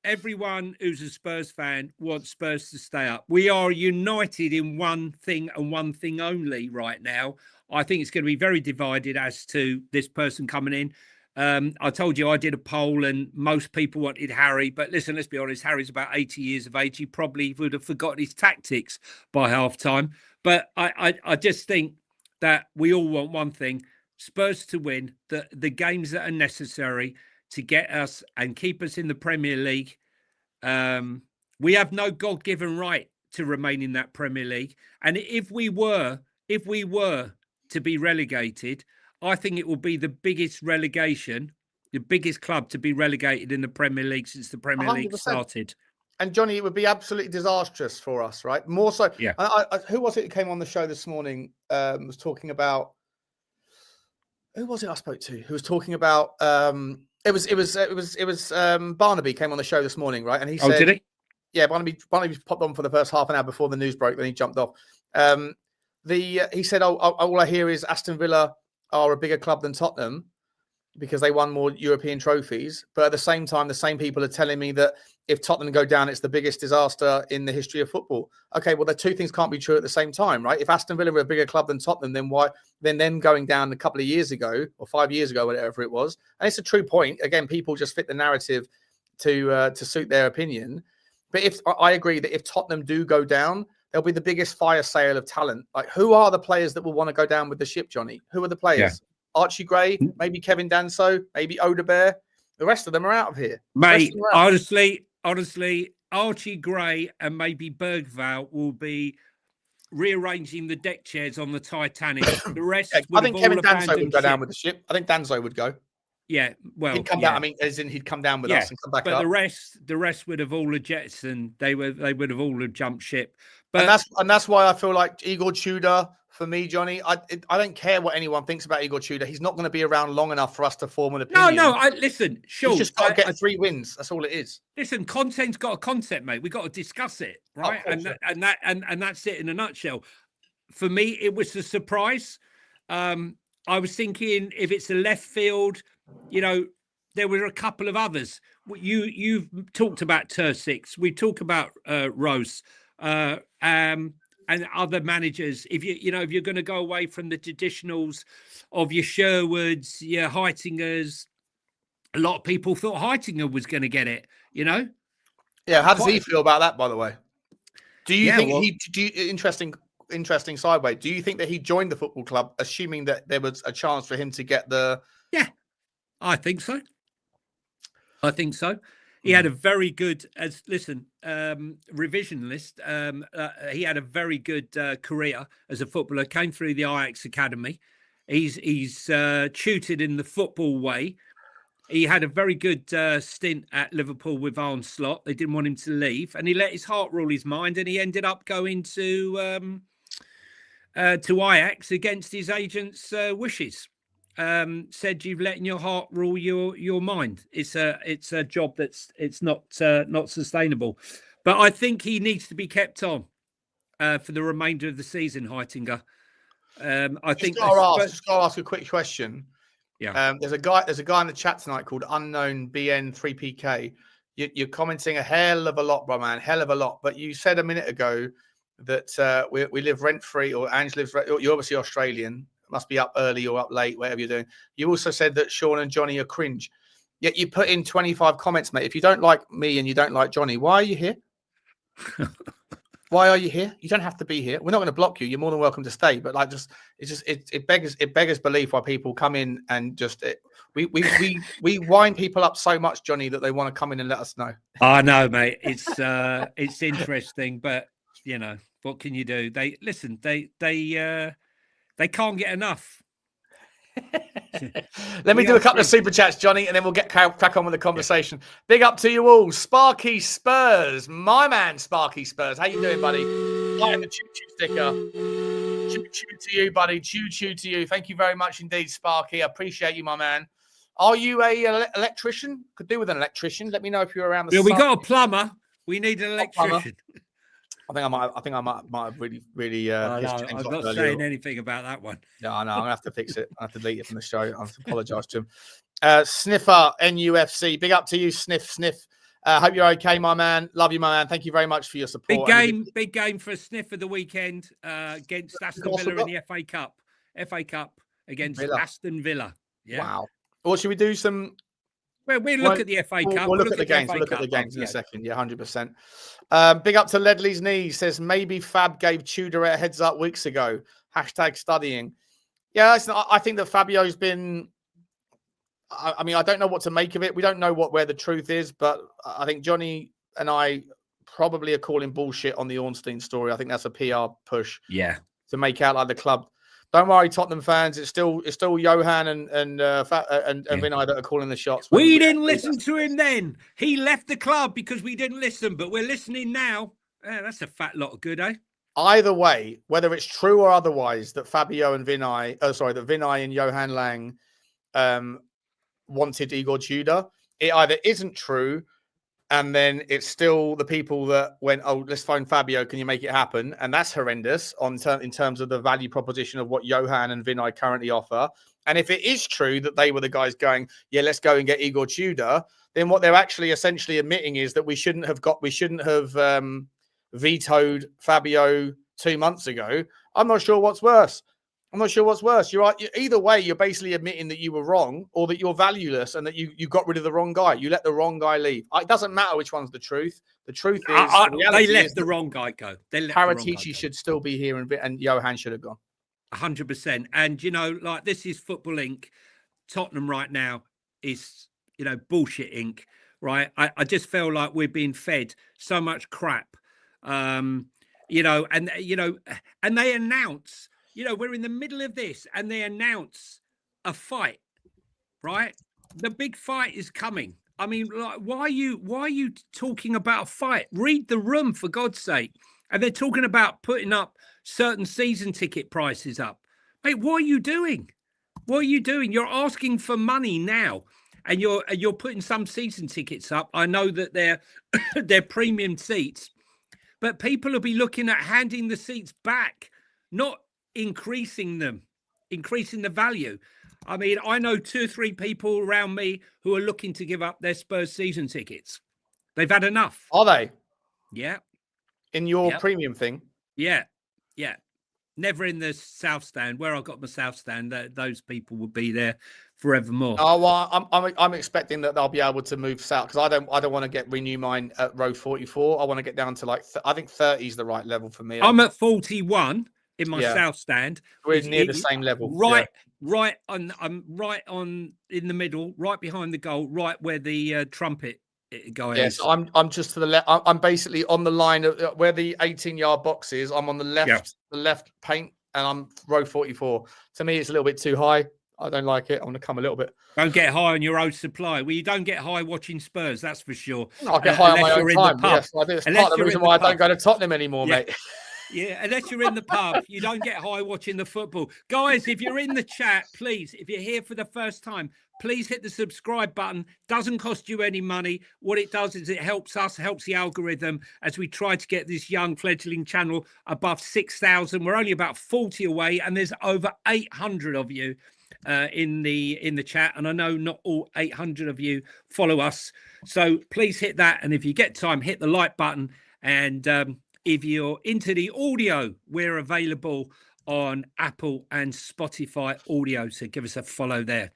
S1: everyone who's a Spurs fan wants Spurs to stay up. We are united in one thing and one thing only right now. I think it's going to be very divided as to this person coming in. I told you I did a poll and most people wanted Harry. But listen, let's be honest, Harry's about 80 years of age. He probably would have forgotten his tactics by half time. But I just think that we all want one thing, Spurs to win the games that are necessary to get us and keep us in the Premier League. We have no God-given right to remain in that Premier League. And if we were to be relegated, I think it will be the biggest relegation, the biggest club to be relegated in the Premier League since the Premier League
S2: 100%.
S1: started.
S2: And Johnny, it would be absolutely disastrous for us, right? More so.
S1: Yeah.
S2: Who was it who came on the show this morning? Was talking about. Who was it I spoke to? Who was talking about? It was Barnaby came on the show this morning, right? And he said,
S1: "Oh, did he?"
S2: Yeah, Barnaby popped on for the first half an hour before the news broke. Then he jumped off. He said, all I hear is Aston Villa are a bigger club than Tottenham because they won more European trophies. But at the same time, the same people are telling me that if Tottenham go down, it's the biggest disaster in the history of football. Okay, well, the two things can't be true at the same time, right? If Aston Villa were a bigger club than Tottenham, then why? Then them going down a couple of years ago or 5 years ago, whatever it was. And it's a true point. Again, people just fit the narrative to suit their opinion. But if I agree that if Tottenham do go down, there'll be the biggest fire sale of talent. Like, who are the players that will want to go down with the ship, Johnny? Who are the players? Yeah. Archie Gray, maybe Kevin Danso, maybe Odebear. The rest of them are out of here.
S1: Mate, honestly, Archie Gray and maybe Bergvall will be rearranging the deck chairs on the Titanic. The rest,
S2: I think Kevin Danso would go down with the ship. I think Danso would go.
S1: Yeah, well,
S2: he'd come down. I mean, as in he'd come down with us and come back
S1: but
S2: up.
S1: the rest would have all jettisoned. They would have all jumped ship. But
S2: and that's why I feel like Igor Tudor, for me, Johnny, I don't care what anyone thinks about Igor Tudor. He's not going to be around long enough for us to form an opinion.
S1: No. Listen, sure.
S2: He's just got to get 3 wins. That's all it is.
S1: Listen, content's got a concept, mate. We got to discuss it, right? And that's it in a nutshell. For me, it was a surprise. I was thinking if it's a left field, there were a couple of others. You've talked about Tursix. We talk about Rose and other managers. If if you're going to go away from the traditionals of your Sherwoods, your Heitingers, a lot of people thought Heitinger was going to get it.
S2: Yeah. How does he feel about that? By the way, do you think interesting sideway? Do you think that he joined the football club assuming that there was a chance for him to get the?
S1: Yeah, I think so. He had a very good, revision list. He had a very good career as a footballer. Came through the Ajax academy. He's tutored in the football way. He had a very good stint at Liverpool with Arne Slot. They didn't want him to leave, and he let his heart rule his mind, and he ended up going to Ajax against his agent's wishes. Said you've let your heart rule your mind. It's a job it's not sustainable. But I think he needs to be kept on for the remainder of the season, Heitinger. I think.
S2: Just gotta ask a quick question.
S1: Yeah.
S2: There's a guy in the chat tonight called Unknown BN3PK. You're commenting a hell of a lot, bro, man, hell of a lot. But you said a minute ago that we live rent free, or Ange lives. You're obviously Australian. Must be up early or up late, whatever you're doing. You also said that Sean and Jonny are cringe. Yet you put in 25 comments, mate. If you don't like me and you don't like Jonny, why are you here? Why are you here? You don't have to be here. We're not going to block you. You're more than welcome to stay. But it beggars belief why people come in and we wind people up so much, Jonny, that they want to come in and let us know.
S1: I know, mate. It's interesting, but what can you do? They can't get enough.
S2: Let me do a couple of super chats, Jonny, and then we'll get crack on with the conversation. Yeah. Big up to you all. Sparky Spurs, my man, Sparky Spurs. How you doing, buddy? I have a choo-choo sticker. Choo-choo to you, buddy. Choo-choo to you. Thank you very much indeed, Sparky. I appreciate you, my man. Are you a electrician? Could do with an electrician. Let me know if you're around the.
S1: Yeah, we got a plumber. We need an electrician.
S2: I think I might have really.
S1: I'm not saying anything about that one.
S2: No, I'm gonna have to fix it. I have to delete it from the show. I have to apologise to him. Sniffer NUFC, big up to you, Sniff. Hope you're okay, my man. Love you, my man. Thank you very much for your support.
S1: Big game for Sniff of the weekend against Aston Villa in the FA Cup. FA Cup against Aston Villa. Yeah.
S2: Wow. Well, should we do some?
S1: We'll look at the FA Cup.
S2: We'll look at the games. We'll look at the games in a second. Yeah, 100%. Big up to Ledley's knees. Says maybe Fab gave Tudor a heads up weeks ago. #studying. Yeah, I think that Fabio's been. I mean, I don't know what to make of it. We don't know where the truth is, but I think Jonny and I probably are calling bullshit on the Ornstein story. I think that's a PR push.
S1: Yeah.
S2: To make out like the club. Don't worry, Tottenham fans. It's still Johan and Vinay that are calling the shots.
S1: We didn't listen to him then. He left the club because we didn't listen, but we're listening now. That's a fat lot of good, eh?
S2: Either way, whether it's true or otherwise, that Fabio and Vinay, that Vinay and Johan Lang wanted Igor Tudor, it either isn't true, and then it's still the people that went, oh, let's phone Fabio, can you make it happen? And that's horrendous in terms of the value proposition of what Johan and Vinay currentely offer. And if it is true that they were the guys going, yeah, let's go and get Igor Tudor, then what they're actually essentially admitting is that we shouldn't have vetoed Fabio 2 months ago. I'm not sure what's worse. You're either way, you're basically admitting that you were wrong or that you're valueless and that you got rid of the wrong guy. You let the wrong guy leave. It doesn't matter which one's the truth. The truth is
S1: they let the wrong guy go.
S2: Paratici should still be here and Johan should have gone.
S1: 100%. And, this is Football Inc. Tottenham right now is, bullshit Inc. Right? I just feel like we're being fed so much crap. And they announce, we're in the middle of this and they announce a fight, right? The big fight is coming. I mean, why are you talking about a fight? Read the room, for God's sake. And they're talking about putting up certain season ticket prices up. Mate, what are you doing? You're asking for money now, and you're putting some season tickets up. I know that they're premium seats, but people will be looking at handing the seats back, not increasing them. increasing the value. I mean, I know 2 or 3 people around me who are looking to give up their Spurs season tickets. They've had enough.
S2: Are they?
S1: Yeah.
S2: In your
S1: Yep.
S2: premium thing?
S1: Yeah. Yeah. Never in the South Stand. Where I got my South Stand, those people will be there forevermore.
S2: Oh, well, I'm expecting that they'll be able to move south because I don't want to renew mine at row 44. I want to get down to like I think 30 is the right level for me.
S1: I'm at 41 in my
S2: Yeah.
S1: South Stand.
S2: We're near the same level.
S1: Right, right on. I'm right on in the middle, right behind the goal, right where the trumpet guy
S2: Yes,
S1: is.
S2: I'm just to the left. I'm basically on the line of where the 18-yard box is. I'm on the left, the left paint, and I'm row 44. To me, it's a little bit too high. I don't like it. I'm going to come a little bit.
S1: Don't get high on your own supply. Well, you don't get high watching Spurs, that's for sure.
S2: I'll get high on my own time.
S1: Yes,
S2: I do. It's part of the reason why I don't go to Tottenham anymore, mate.
S1: Yeah, unless you're in the pub, you don't get high watching the football. Guys, if you're in the chat, please, if you're here for the first time, please hit the subscribe button. Doesn't cost you any money. What it does is it helps us, helps the algorithm as we try to get this young fledgling channel above 6,000. We're only about 40 away, and there's over 800 of you in the chat, and I know not all 800 of you follow us. So please hit that, and if you get time, hit the like button. And if you're into the audio, we're available on Apple and Spotify audio. So give us a follow there.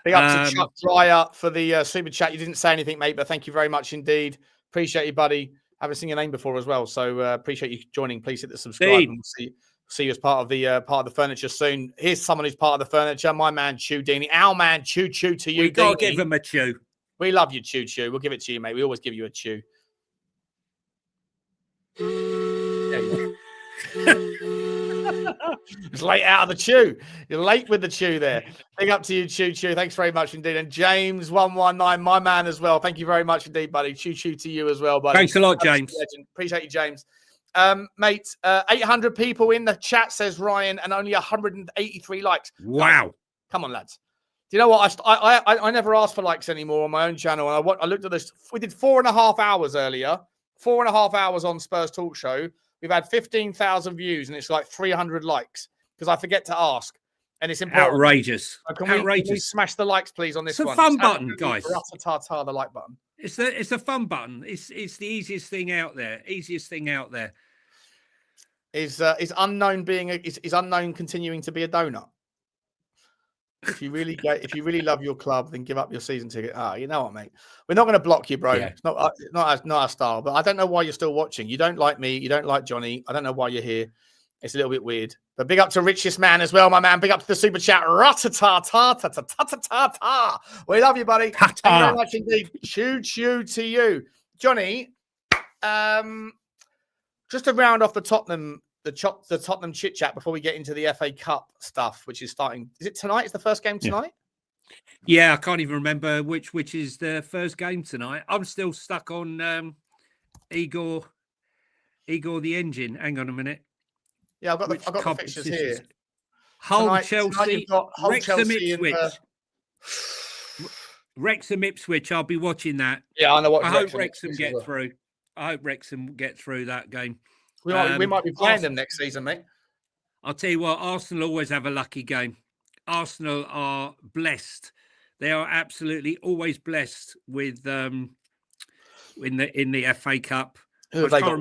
S2: Big up to Chuck Dryer for the super chat. You didn't say anything, mate, but thank you very much indeed. Appreciate you, buddy. Haven't seen your name before as well. So appreciate you joining. Please hit the subscribe. And we'll see you as part of the furniture soon. Here's someone who's part of the furniture. My man, Chew Deeney. Our man, Chew to you,
S1: we got to
S2: Deeney.
S1: give him a chew.
S2: We love you, Chew. We'll give it to you, mate. We always give you a chew. It's late out of the chew. You're late with the chew there. Big up to you, Chew. Thanks very much indeed. And James 119, my man as well. Thank you very much indeed, buddy. Chew to you as well, buddy.
S1: Thanks a lot, James.
S2: Appreciate you, James. Mate, 800 people in the chat, says Ryan, and only 183 likes.
S1: Wow.
S2: Guys, come on, lads. Do you know what? I never ask for likes anymore on my own channel. And I looked at this. We did 4.5 hours earlier. 4.5 hours on Spurs Talk Show. We've had 15,000 views and it's like 300 likes because I forget to ask. And it's important.
S1: Outrageous.
S2: Can we smash the likes, please, on this one?
S1: It's a fun button, guys.
S2: The like button.
S1: It's a fun button. It's the easiest thing out there.
S2: Is unknown is unknown continuing to be a donut? If you really love your club, then give up your season ticket. You know what, mate? We're not going to block you, bro. Yeah. It's not our style. But I don't know why you're still watching. You don't like me. You don't like Johnny. I don't know why you're here. It's a little bit weird. But big up to Richest Man as well, my man. Big up to the super chat. Ra-ta-ta-ta-ta-ta-ta-ta-ta. We love you, buddy. Thank you very much indeed. Chew to you, Johnny. Just to round off the Tottenham chit chat before we get into the FA Cup stuff, which is starting. Is it tonight? Is the first game tonight?
S1: Yeah, I can't even remember which is the first game tonight. I'm still stuck on Igor the Engine. Hang on a minute.
S2: Yeah, I've got the fixtures here.
S1: Hull, Chelsea, Wrexham, Ipswich. Wrexham, Ipswich. I'll be watching that.
S2: Yeah, I know.
S1: I hope Wrexham get through. I hope Wrexham get through that game.
S2: We might be playing them next season, mate.
S1: I'll tell you what, Arsenal always have a lucky game. Arsenal are blessed. They are absolutely always blessed with in the FA Cup.
S2: They got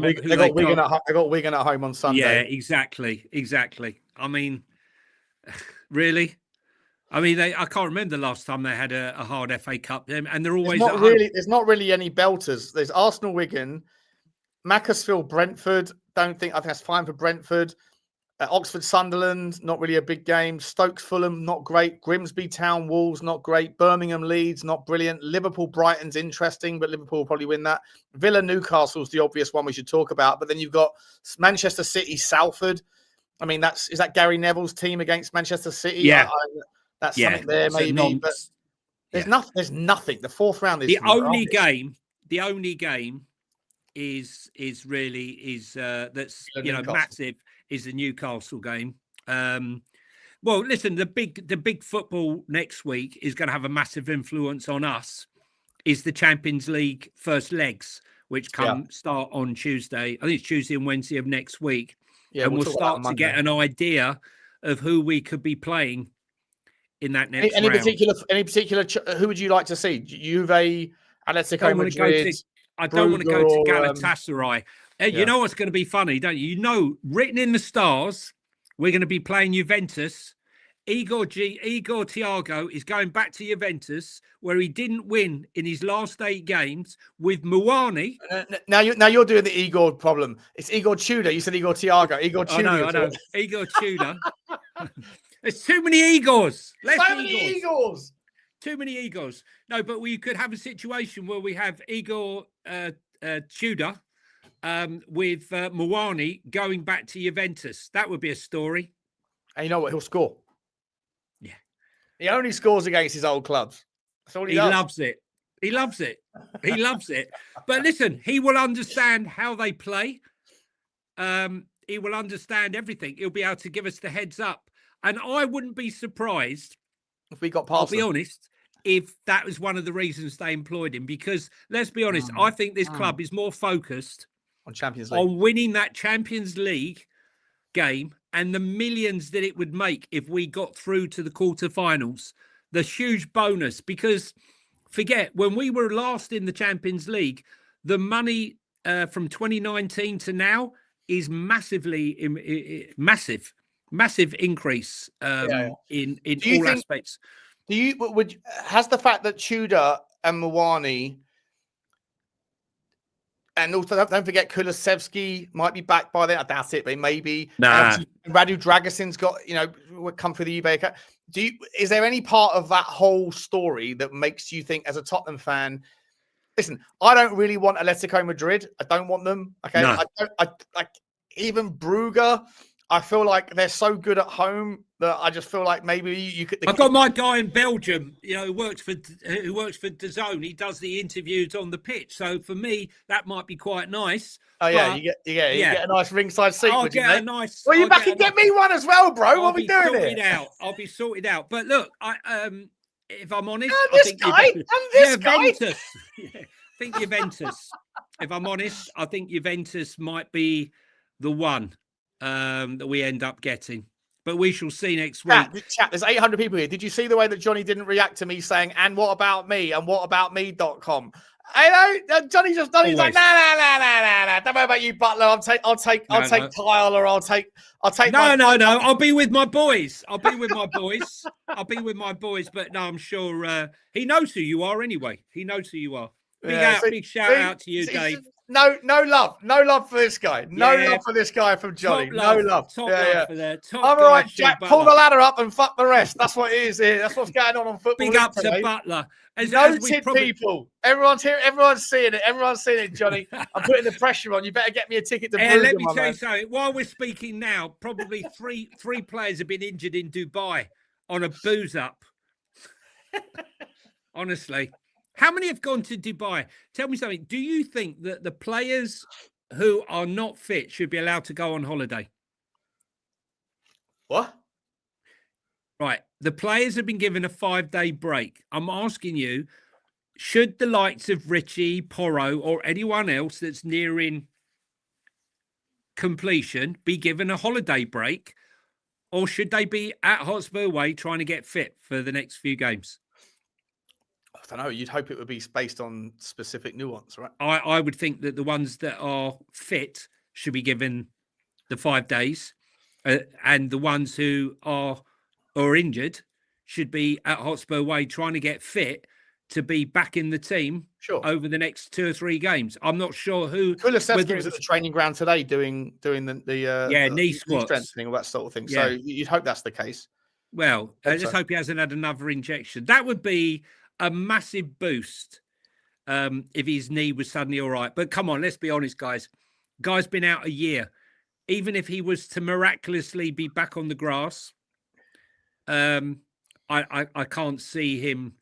S2: Wigan at home on Sunday.
S1: Yeah, exactly. I mean, really? I mean, I can't remember the last time they had a hard FA Cup, and they're always
S2: there's not really any belters. There's Arsenal, Wigan, Macclesfield, Brentford. I think that's fine for Brentford. Oxford, Sunderland, not really a big game. Stoke, Fulham, not great. Grimsby Town, Wolves, not great. Birmingham, Leeds, not brilliant. Liverpool, Brighton's interesting, but Liverpool will probably win that. Villa, Newcastle's the obvious one we should talk about. But then you've got Manchester City, Salford. I mean, is that Gary Neville's team against Manchester City?
S1: Yeah,
S2: that's something there maybe. But there's nothing. There's nothing. The fourth round is
S1: the only game. The only game is really that's massive. Is the Newcastle game. Well, listen, the big football next week is going to have a massive influence on us. Is the Champions League first legs, which start on Tuesday. I think it's Tuesday and Wednesday of next week. Yeah, and we'll start to get an idea of who we could be playing in that next
S2: Any
S1: round.
S2: particular? Who would you like to see? Juve, Atletico Madrid.
S1: I don't want to go to
S2: Brugge,
S1: Galatasaray. You know what's going to be funny, don't you? You know, written in the stars, we're going to be playing Juventus. Igor Thiago is going back to Juventus, where he didn't win in his last 8 games with Muani.
S2: Now you're doing the Igor problem. It's Igor Tudor. You said Igor Thiago. Igor Tudor.
S1: I know. Igor Tudor. There's too many Igors.
S2: So many Igors.
S1: Too many Igors. No, but we could have a situation where we have Igor Tudor with Muani going back to Juventus. That would be a story.
S2: And you know what? He'll score.
S1: Yeah.
S2: He only scores against his old clubs. That's all he
S1: does.
S2: Loves
S1: it. He loves it. He loves it. But listen, he will understand how they play. He will understand everything. He'll be able to give us the heads up. And I wouldn't be surprised
S2: if we got past
S1: I'll be honest, if that was one of the reasons they employed him. Because let's be honest, I think this club is more focused
S2: on Champions League,
S1: on winning that Champions League game and the millions that it would make if we got through to the quarterfinals. The huge bonus, because forget, when we were last in the Champions League, the money from 2019 to now is massive increase in all aspects.
S2: Has the fact that Tudor and Muani, and also don't forget Kulusevski might be back by then. I doubt it, but maybe. Radu Dragusin's got, come through the eBay account. Is there any part of that whole story that makes you think, as a Tottenham fan, listen, I don't really want Atletico Madrid. I don't want them. Okay, no. I even Brugge. I feel like they're so good at home that I just feel like maybe you could.
S1: I've got my guy in Belgium, who works for DAZN. He does the interviews on the pitch. So for me, that might be quite nice.
S2: Oh yeah, you get a nice ringside seat.
S1: I'll get a nice.
S2: Well, you back and get me one as well, bro. What are we doing here?
S1: I'll be sorted out. But look, if I'm honest,
S2: I
S1: think Juventus. If I'm honest, I think Juventus might be the one that we end up getting, but we shall see next week.
S2: Chat, there's 800 people here. Did you see the way that Johnny didn't react to me saying, and what about me? And what about me.com? I know Johnny's like, nah. Don't worry about you, Butler. I'll take Kyle, or I'll take.
S1: No. I'll be with my boys. I'll be with my boys. But no, I'm sure he knows who you are anyway. He knows who you are. Big shout out to you, Dave.
S2: No love for this guy. No love for this guy from Johnny.
S1: No love.
S2: Top love for that. I'm all right, Jack. Pull the ladder up and fuck the rest. That's what it is here. That's what's going on football.
S1: Big up to Butler.
S2: People. Everyone's here. Everyone's seeing it, Johnny. I'm putting the pressure on. You better get me a ticket to Brugge,
S1: let me tell you something. While we're speaking now, probably three players have been injured in Dubai on a booze up. Honestly. How many have gone to Dubai? Tell me something. Do you think that the players who are not fit should be allowed to go on holiday?
S2: What?
S1: Right. The players have been given a 5-day break. I'm asking you, should the likes of Richie, Porro, or anyone else that's nearing completion be given a holiday break? Or should they be at Hotspur Way trying to get fit for the next few games?
S2: I don't know. You'd hope it would be based on specific nuance, right?
S1: I would think that the ones that are fit should be given the 5 days, and the ones who are injured should be at Hotspur Way trying to get fit to be back in the team over the next 2 or 3 games. I'm not sure who.
S2: Kulusevski was at the training ground today doing the
S1: knee squats,
S2: strengthening, all that sort of thing. Yeah. So you'd hope that's the case.
S1: Well, I just hope he hasn't had another injection. That would be a massive boost if his knee was suddenly all right. But come on, let's be honest, guys. Guy's been out a year. Even if he was to miraculously be back on the grass, I can't see him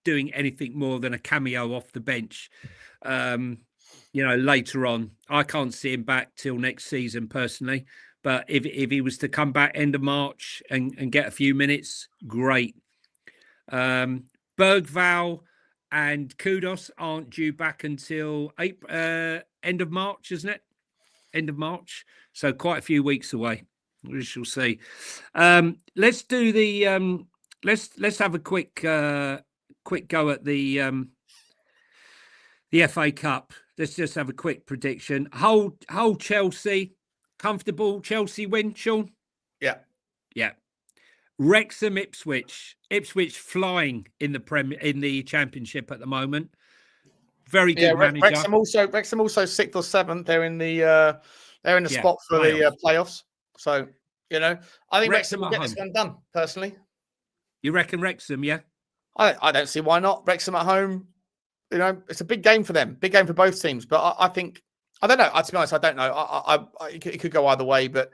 S1: doing anything more than a cameo off the bench. Later on, I can't see him back till next season personally. But if he was to come back end of March and get a few minutes, great. Bergval and Kudos aren't due back until end of March, isn't it? End of March. So quite a few weeks away. We shall see. Let's do the let's have a quick go at the FA Cup. Let's just have a quick prediction. Hold Chelsea. Comfortable Chelsea win, Sean?
S2: Yeah.
S1: Yeah. Wrexham, Ipswich. Ipswich flying in the Championship at the moment. Very good manager.
S2: Wrexham also 6th or 7th. They're in the spot for the playoffs. So, I think Wrexham will get this one done, personally.
S1: You reckon Wrexham, yeah?
S2: I don't see why not. Wrexham at home, it's a big game for them. Big game for both teams. But I think, I don't know. To be honest, I don't know. It could go either way, but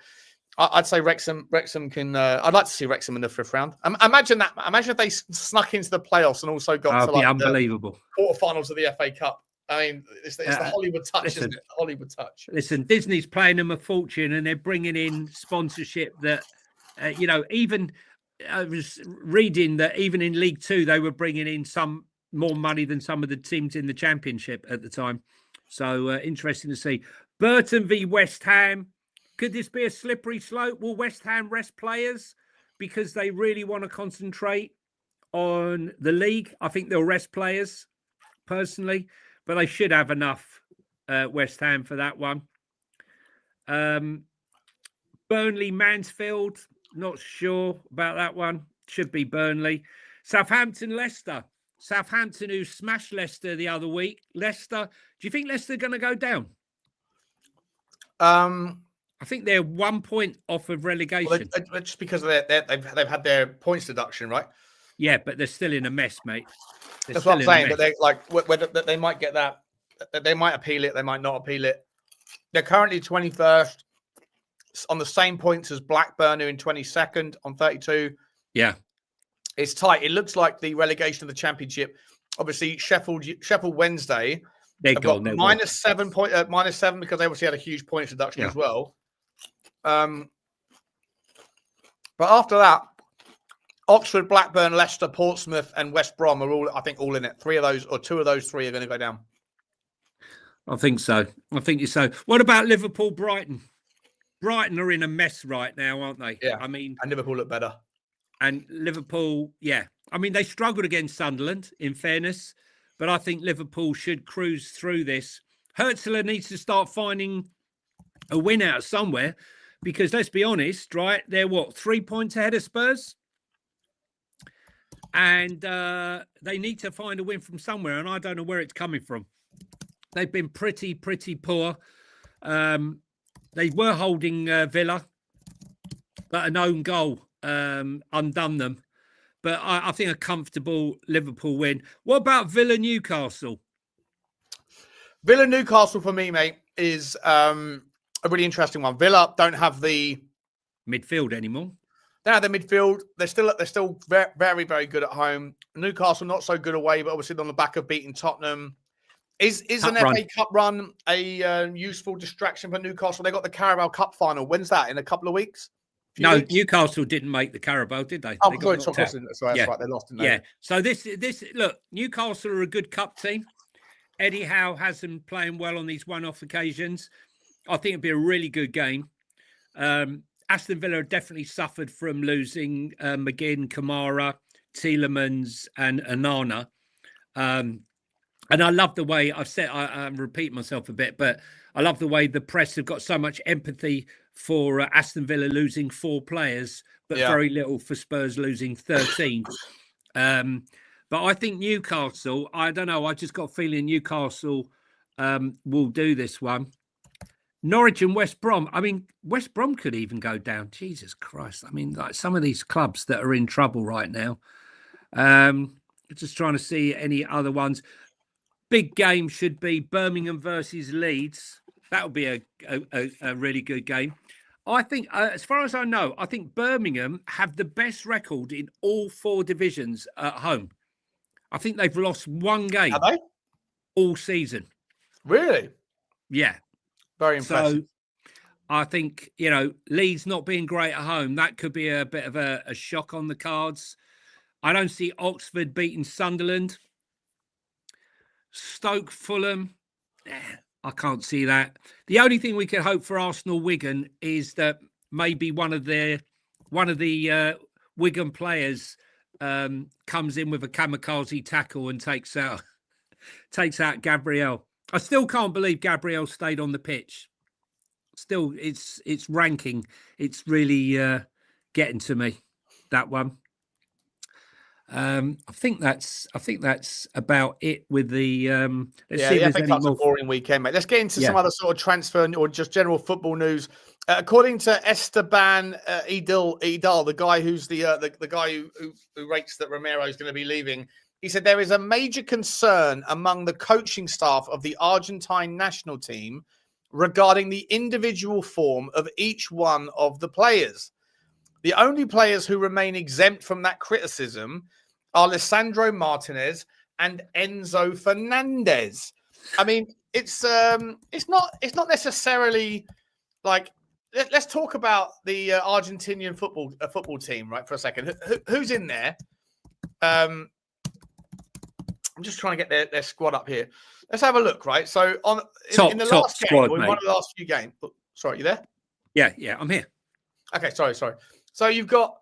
S2: I'd say Wrexham can. I'd like to see Wrexham in the 5th round. Imagine that. Imagine if they snuck into the playoffs and also got to
S1: unbelievable
S2: the quarterfinals of the FA Cup. I mean, it's the Hollywood touch, isn't it? The Hollywood touch.
S1: Listen, Disney's paying them a fortune, and they're bringing in sponsorship that, even I was reading that even in League Two they were bringing in some more money than some of the teams in the Championship at the time. So interesting to see. Burton v West Ham. Could this be a slippery slope? Will West Ham rest players because they really want to concentrate on the league? I think they'll rest players, personally, but they should have enough, West Ham, for that one. Burnley, Mansfield, not sure about that one. Should be Burnley. Southampton, Leicester. Southampton, who smashed Leicester the other week. Leicester, do you think Leicester are going to go down? I think they're 1 point off of relegation.
S2: Well, just because they've had their points deduction, right?
S1: Yeah, but they're still in a mess, mate.
S2: That's what I'm saying. But they whether they might get that, they might appeal it, they might not appeal it. They're currently 21st on the same points as Blackburn, who in 22nd on 32.
S1: Yeah,
S2: it's tight. It looks like the relegation of the Championship. Obviously, Sheffield Wednesday. They've got -7 because they obviously had a huge points deduction as well. But after that, Oxford, Blackburn, Leicester, Portsmouth, and West Brom are all, I think, all in it. 3 of those, or 2 of those 3 are going to go down.
S1: I think so. What about Liverpool, Brighton? Brighton are in a mess right now, aren't they?
S2: Yeah.
S1: I mean,
S2: and Liverpool look better.
S1: And Liverpool, yeah. I mean, they struggled against Sunderland, in fairness, but I think Liverpool should cruise through this. Hertzler needs to start finding a win out somewhere, because let's be honest, right? They're 3 points ahead of Spurs? And they need to find a win from somewhere, and I don't know where it's coming from. They've been pretty poor. They were holding Villa, but an own goal undone them. But I think a comfortable Liverpool win. What about Villa Newcastle?
S2: Villa Newcastle for me, mate, is a really interesting one. Villa don't have the
S1: midfield anymore.
S2: They don't have the midfield. They're still very, very good at home. Newcastle not so good away, but obviously on the back of beating Tottenham. Is an FA Cup run a useful distraction for Newcastle? They got the Carabao Cup final. When's that? In a couple of weeks?
S1: No, Newcastle didn't make the Carabao, did they?
S2: Oh,
S1: they
S2: sorry, that's right. They lost, didn't they?
S1: Yeah. So this look, Newcastle are a good cup team. Eddie Howe has them playing well on these one-off occasions. I think it'd be a really good game. Aston Villa definitely suffered from losing McGinn, Kamara, Tielemans, and Onana. And I love the way I'm repeating myself a bit, but I love the way the press have got so much empathy for Aston Villa losing 4 players, but very little for Spurs losing 13. But I think Newcastle, I don't know, I just got a feeling Newcastle will do this one. Norwich and West Brom. I mean, West Brom could even go down. Jesus Christ. I mean, like some of these clubs that are in trouble right now. Just trying to see any other ones. Big game should be Birmingham versus Leeds. That would be a really good game. I think, as far as I know, I think Birmingham have the best record in all 4 divisions at home. I think they've lost 1 game all season.
S2: Really?
S1: Yeah.
S2: Very impressive.
S1: So I think, Leeds not being great at home, that could be a bit of a shock on the cards. I don't see Oxford beating Sunderland. Stoke, Fulham, I can't see that. The only thing we could hope for Arsenal, Wigan, is that maybe one of the Wigan players comes in with a kamikaze tackle and takes out Gabriel. I still can't believe Gabriel stayed on the pitch. Still, it's ranking. It's really getting to me, that one. I think that's about it with the. Let's see if
S2: FA
S1: there's any
S2: Cup's a
S1: more.
S2: boring weekend, mate. Let's get into some other sort of transfer or just general football news. According to Esteban Idal, the guy who's the guy who rates that Romero is going to be leaving, he said there is a major concern among the coaching staff of the Argentine national team regarding the individual form of each one of the players. The only players who remain exempt from that criticism are Lisandro Martinez and Enzo Fernandez. I mean, it's not necessarily like. Let's talk about the Argentinian football team, right, for a second. Who's in there? I'm just trying to get their squad up here. Let's have a look, right? So in the last game, or in one of the last few games. Oh, sorry, you there?
S1: Yeah, I'm here.
S2: Okay, sorry. So you've got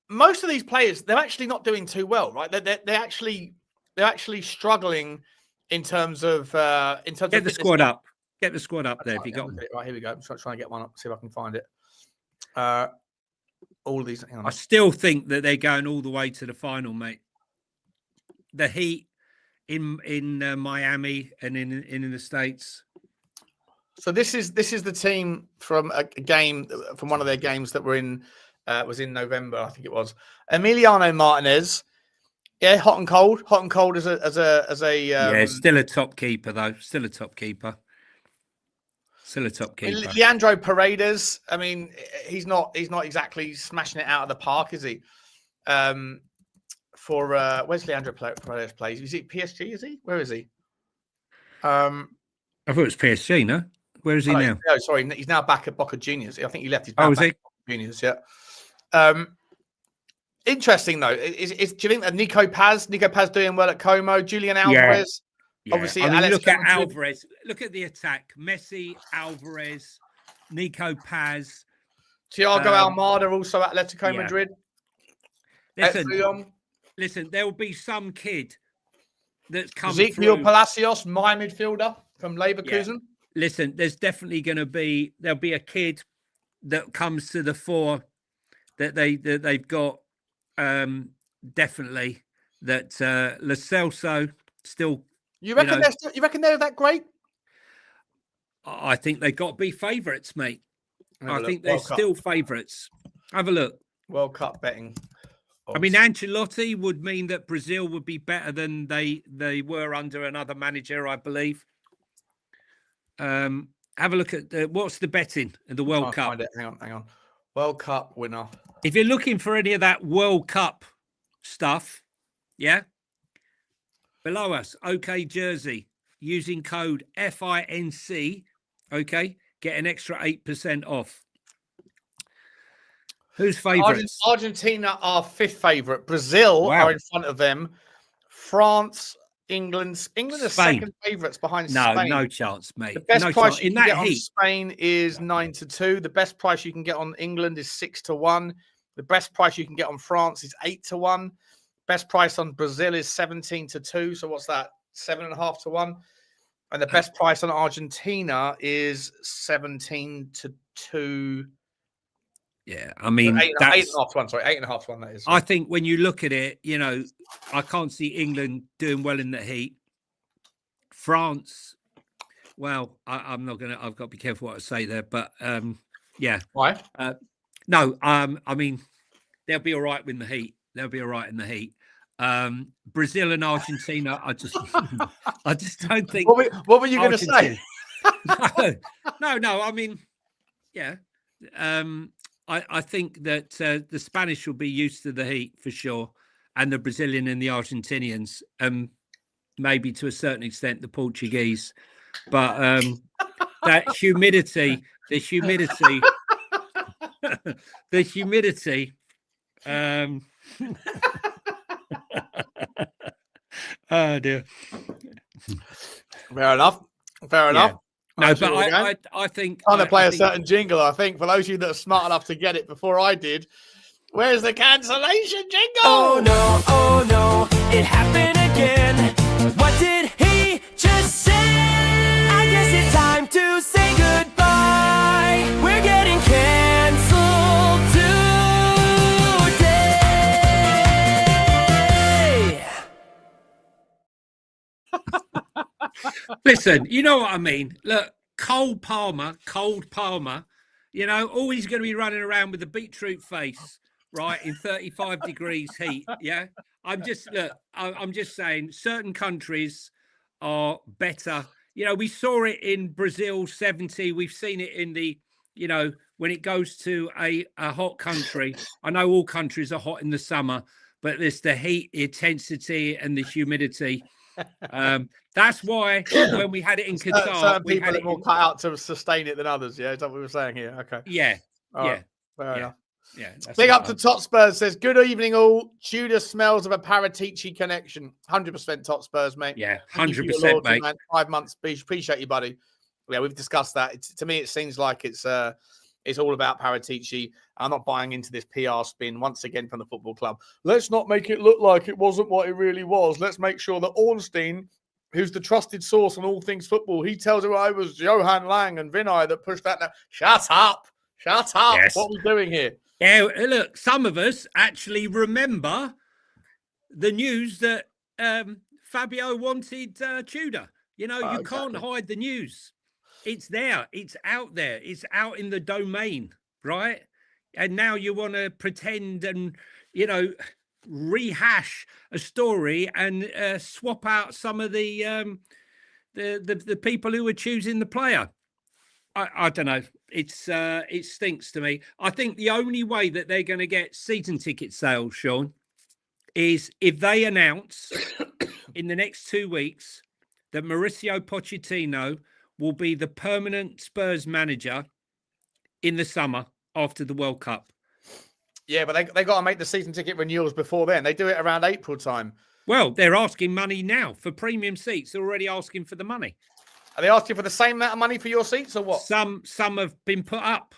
S2: most of these players. They're actually not doing too well, right? They're actually struggling in terms of
S1: Get the squad up. Get the squad up there if you got them.
S2: Right, here we go. I'm trying to get one up. See if I can find it. All of these. Hang on.
S1: I still think that they're going all the way to the final, mate. The Heat in Miami and in the States.
S2: So this is the team from a game from one of their games that were in was in November, I think it was. Emiliano Martinez, yeah, hot and cold as a
S1: yeah, still a top keeper though. Still a top keeper.
S2: Leandro Paredes, I mean, he's not exactly smashing it out of the park, is he? For where's Leandro Paredes plays? Is it PSG? Is he? Where is he?
S1: I thought it was PSG. No, where is he now?
S2: No, sorry, he's now back at Boca Juniors. I think he left his.
S1: Is he?
S2: Boca Juniors, yeah. Interesting though. Do you think that Nico Paz doing well at Como? Julian Alvarez.
S1: Yeah.
S2: Obviously,
S1: I mean,
S2: Alex
S1: look at
S2: Madrid.
S1: Alvarez. Look at the attack: Messi, Alvarez, Nico Paz,
S2: Thiago Almada, also Atletico Madrid.
S1: Listen, there will be some kid that's come
S2: Ezequiel
S1: through.
S2: Palacios, my midfielder from Leverkusen.
S1: Yeah. Listen, there's definitely going to be a kid that comes to the fore that they've got definitely that Lo Celso still.
S2: You reckon they're that great?
S1: I think they've got to be favourites, mate. I think they're still favourites. Have a look.
S2: World Cup betting.
S1: I mean, Ancelotti would mean that Brazil would be better than they were under another manager, I believe. Have a look at what's the betting in the World Cup.
S2: Find it. Hang on. World Cup winner.
S1: If you're looking for any of that World Cup stuff, yeah, below us, OK Jersey, using code FINC, okay, get an extra 8% off. Who's favourites?
S2: Argentina are fifth favourite. Brazil are in front of them. France, England are second favourites behind Spain.
S1: No chance, mate.
S2: The best price you can get on Spain is 9-2. The best price you can get on England is 6-1. The best price you can get on France is 8-1. Best price on Brazil is 17-2. So what's that? 7.5-1. And the best price on Argentina is 17-2.
S1: Yeah, I mean,
S2: 8.5-1. Sorry, 8.5-1. That is.
S1: I think when you look at it, you know, I can't see England doing well in the heat. France, well, I'm not gonna. I've got to be careful what I say there, but yeah.
S2: Why?
S1: No, I mean, they'll be all right in the heat. They'll be all right in the heat. Brazil and Argentina, I just don't think.
S2: What were you going to say?
S1: No. I mean, yeah. I think that the Spanish will be used to the heat for sure, and the Brazilian and the Argentinians, maybe to a certain extent the Portuguese, but that humidity, the humidity. Oh dear.
S2: Fair enough.
S1: No,
S2: Nice
S1: but
S2: little game.
S1: I think
S2: Trying to play
S1: I
S2: a
S1: think,
S2: certain jingle, I think, for those of you that are smart enough to get it before I did. Where's the cancellation jingle?
S4: Oh no, it happened again. What did he just say? I guess it's time to say goodbye. We're getting canceled today.
S1: listen, you know what I mean. Look, Cold Palmer, you know, always going to be running around with a beetroot face, right, in 35 degrees heat. Yeah, I'm just saying, certain countries are better. You know, we saw it in Brazil 70. We've seen it in the, you know, when it goes to a hot country. I know all countries are hot in the summer, but there's the heat, the intensity, and the humidity. That's why when we had it in Qatar,
S2: Certain
S1: we
S2: people
S1: had
S2: are
S1: it
S2: more
S1: in,
S2: cut out to sustain it than others. Yeah, is that what we were saying here? Okay.
S1: yeah,
S2: All
S1: yeah,
S2: right. Fair enough.
S1: yeah. That's
S2: Big
S1: what
S2: up to Tot Spurs says, good evening all. Tudor smells of a Paratici connection. 100% Tot Spurs, mate.
S1: yeah,
S2: Thank you for your
S1: 100%,
S2: loyalty,
S1: mate.
S2: man. 5 months. Appreciate you, buddy. Yeah, we've discussed that. To me, it seems like it's all about Paratici. I'm not buying into this PR spin once again from the football club. Let's not make it look like it wasn't what it really was. Let's make sure that Ornstein, who's the trusted source on all things football, he tells everyone it was Johan Lang and Vinay that pushed that down. Shut up. Shut up.
S1: Yes.
S2: What are we doing here?
S1: Yeah, look, some of us actually remember the news that Fabio wanted Tudor. You know, you can't hide the news. It's there. It's out there. It's out in the domain, right? And now you want to pretend and, you know, rehash a story and swap out some of the people who were choosing the player. I don't know. It stinks to me. I think the only way that they're going to get season ticket sales, Sean, is if they announce in the next 2 weeks that Mauricio Pochettino will be the permanent Spurs manager in the summer after the World Cup.
S2: Yeah, but they got to make the season ticket renewals before then. They do it around April time.
S1: Well, they're asking money now for premium seats. They're already asking for the money.
S2: Are they asking for the same amount of money for your seats or what?
S1: Some have been put up.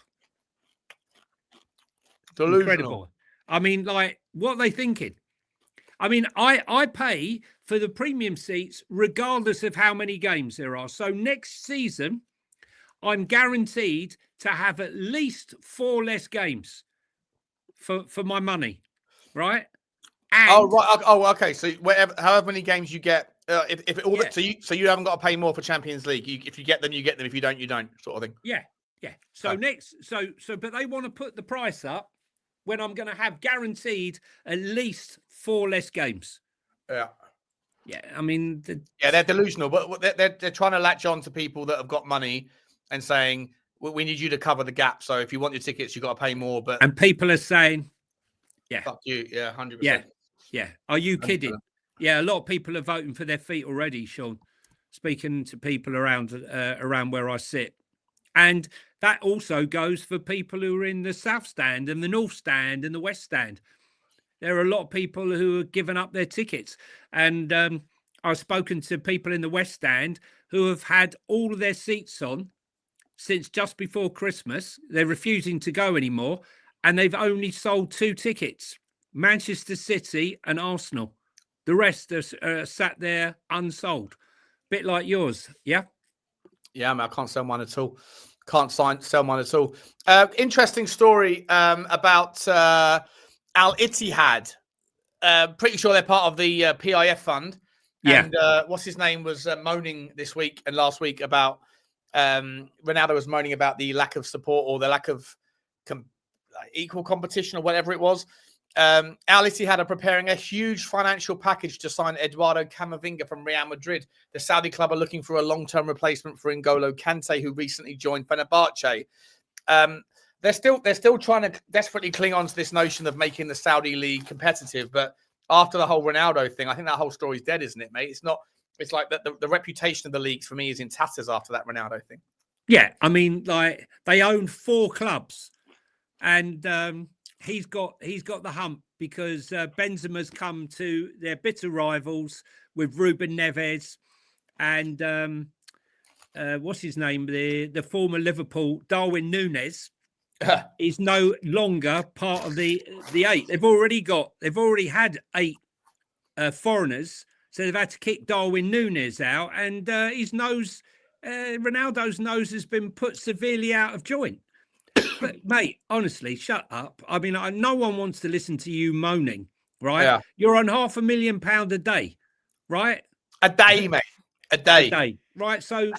S2: Delusional.
S1: Incredible. I mean, like, what are they thinking? I mean, I pay for the premium seats regardless of how many games there are. So next season, I'm guaranteed to have at least 4 less games for my money, right? And
S2: okay. So however many games you get, so you haven't got to pay more for Champions League. If you get them, you get them. If you don't, you don't, sort of thing.
S1: Yeah. So but they want to put the price up when I'm going to have guaranteed at least 4 less games.
S2: Yeah.
S1: Yeah. I mean,
S2: they're delusional, but they're trying to latch on to people that have got money and saying, we need you to cover the gap. So if you want your tickets, you've got to pay more. And
S1: people are saying, yeah,
S2: fuck you. Yeah, 100%.
S1: Yeah. Are you
S2: 100%.
S1: kidding? Yeah, a lot of people are voting for their feet already, Sean. Speaking to people around where I sit. And that also goes for people who are in the South Stand and the North Stand and the West Stand. There are a lot of people who have given up their tickets. And I've spoken to people in the West Stand who have had all of their seats on since just before Christmas. They're refusing to go anymore. And they've only sold 2 tickets, Manchester City and Arsenal. The rest are sat there unsold. Bit like yours, yeah?
S2: Yeah, I can't sell mine at all. Sell mine at all. Interesting story about Al Ittihad. Pretty sure they're part of the PIF fund.
S1: Yeah.
S2: And what's his name was moaning this week and last week about Ronaldo was moaning about the lack of support or the lack of equal competition or whatever it was. Al Ittihad are preparing a huge financial package to sign Eduardo Camavinga from Real Madrid. The Saudi club are looking for a long-term replacement for N'Golo Kante, who recently joined Fenerbahce. They're still trying to desperately cling on to this notion of making the Saudi league competitive. But after the whole Ronaldo thing, I think that whole story's dead, isn't it, mate? It's not. It's like the reputation of the leagues for me is in tatters after that Ronaldo thing.
S1: Yeah, I mean, like they own 4 clubs, and he's got the hump because Benzema's come to their bitter rivals with Ruben Neves and what's his name? The former Liverpool Darwin Núñez is no longer part of the 8. They've already had 8 foreigners, so they've had to kick Darwin Núñez out, and his nose, Ronaldo's nose, has been put severely out of joint. But mate, honestly, shut up. I mean, no one wants to listen to you moaning, right?
S2: Yeah.
S1: You're on £500,000 a day, right?
S2: A day, mate. A day.
S1: Right? So,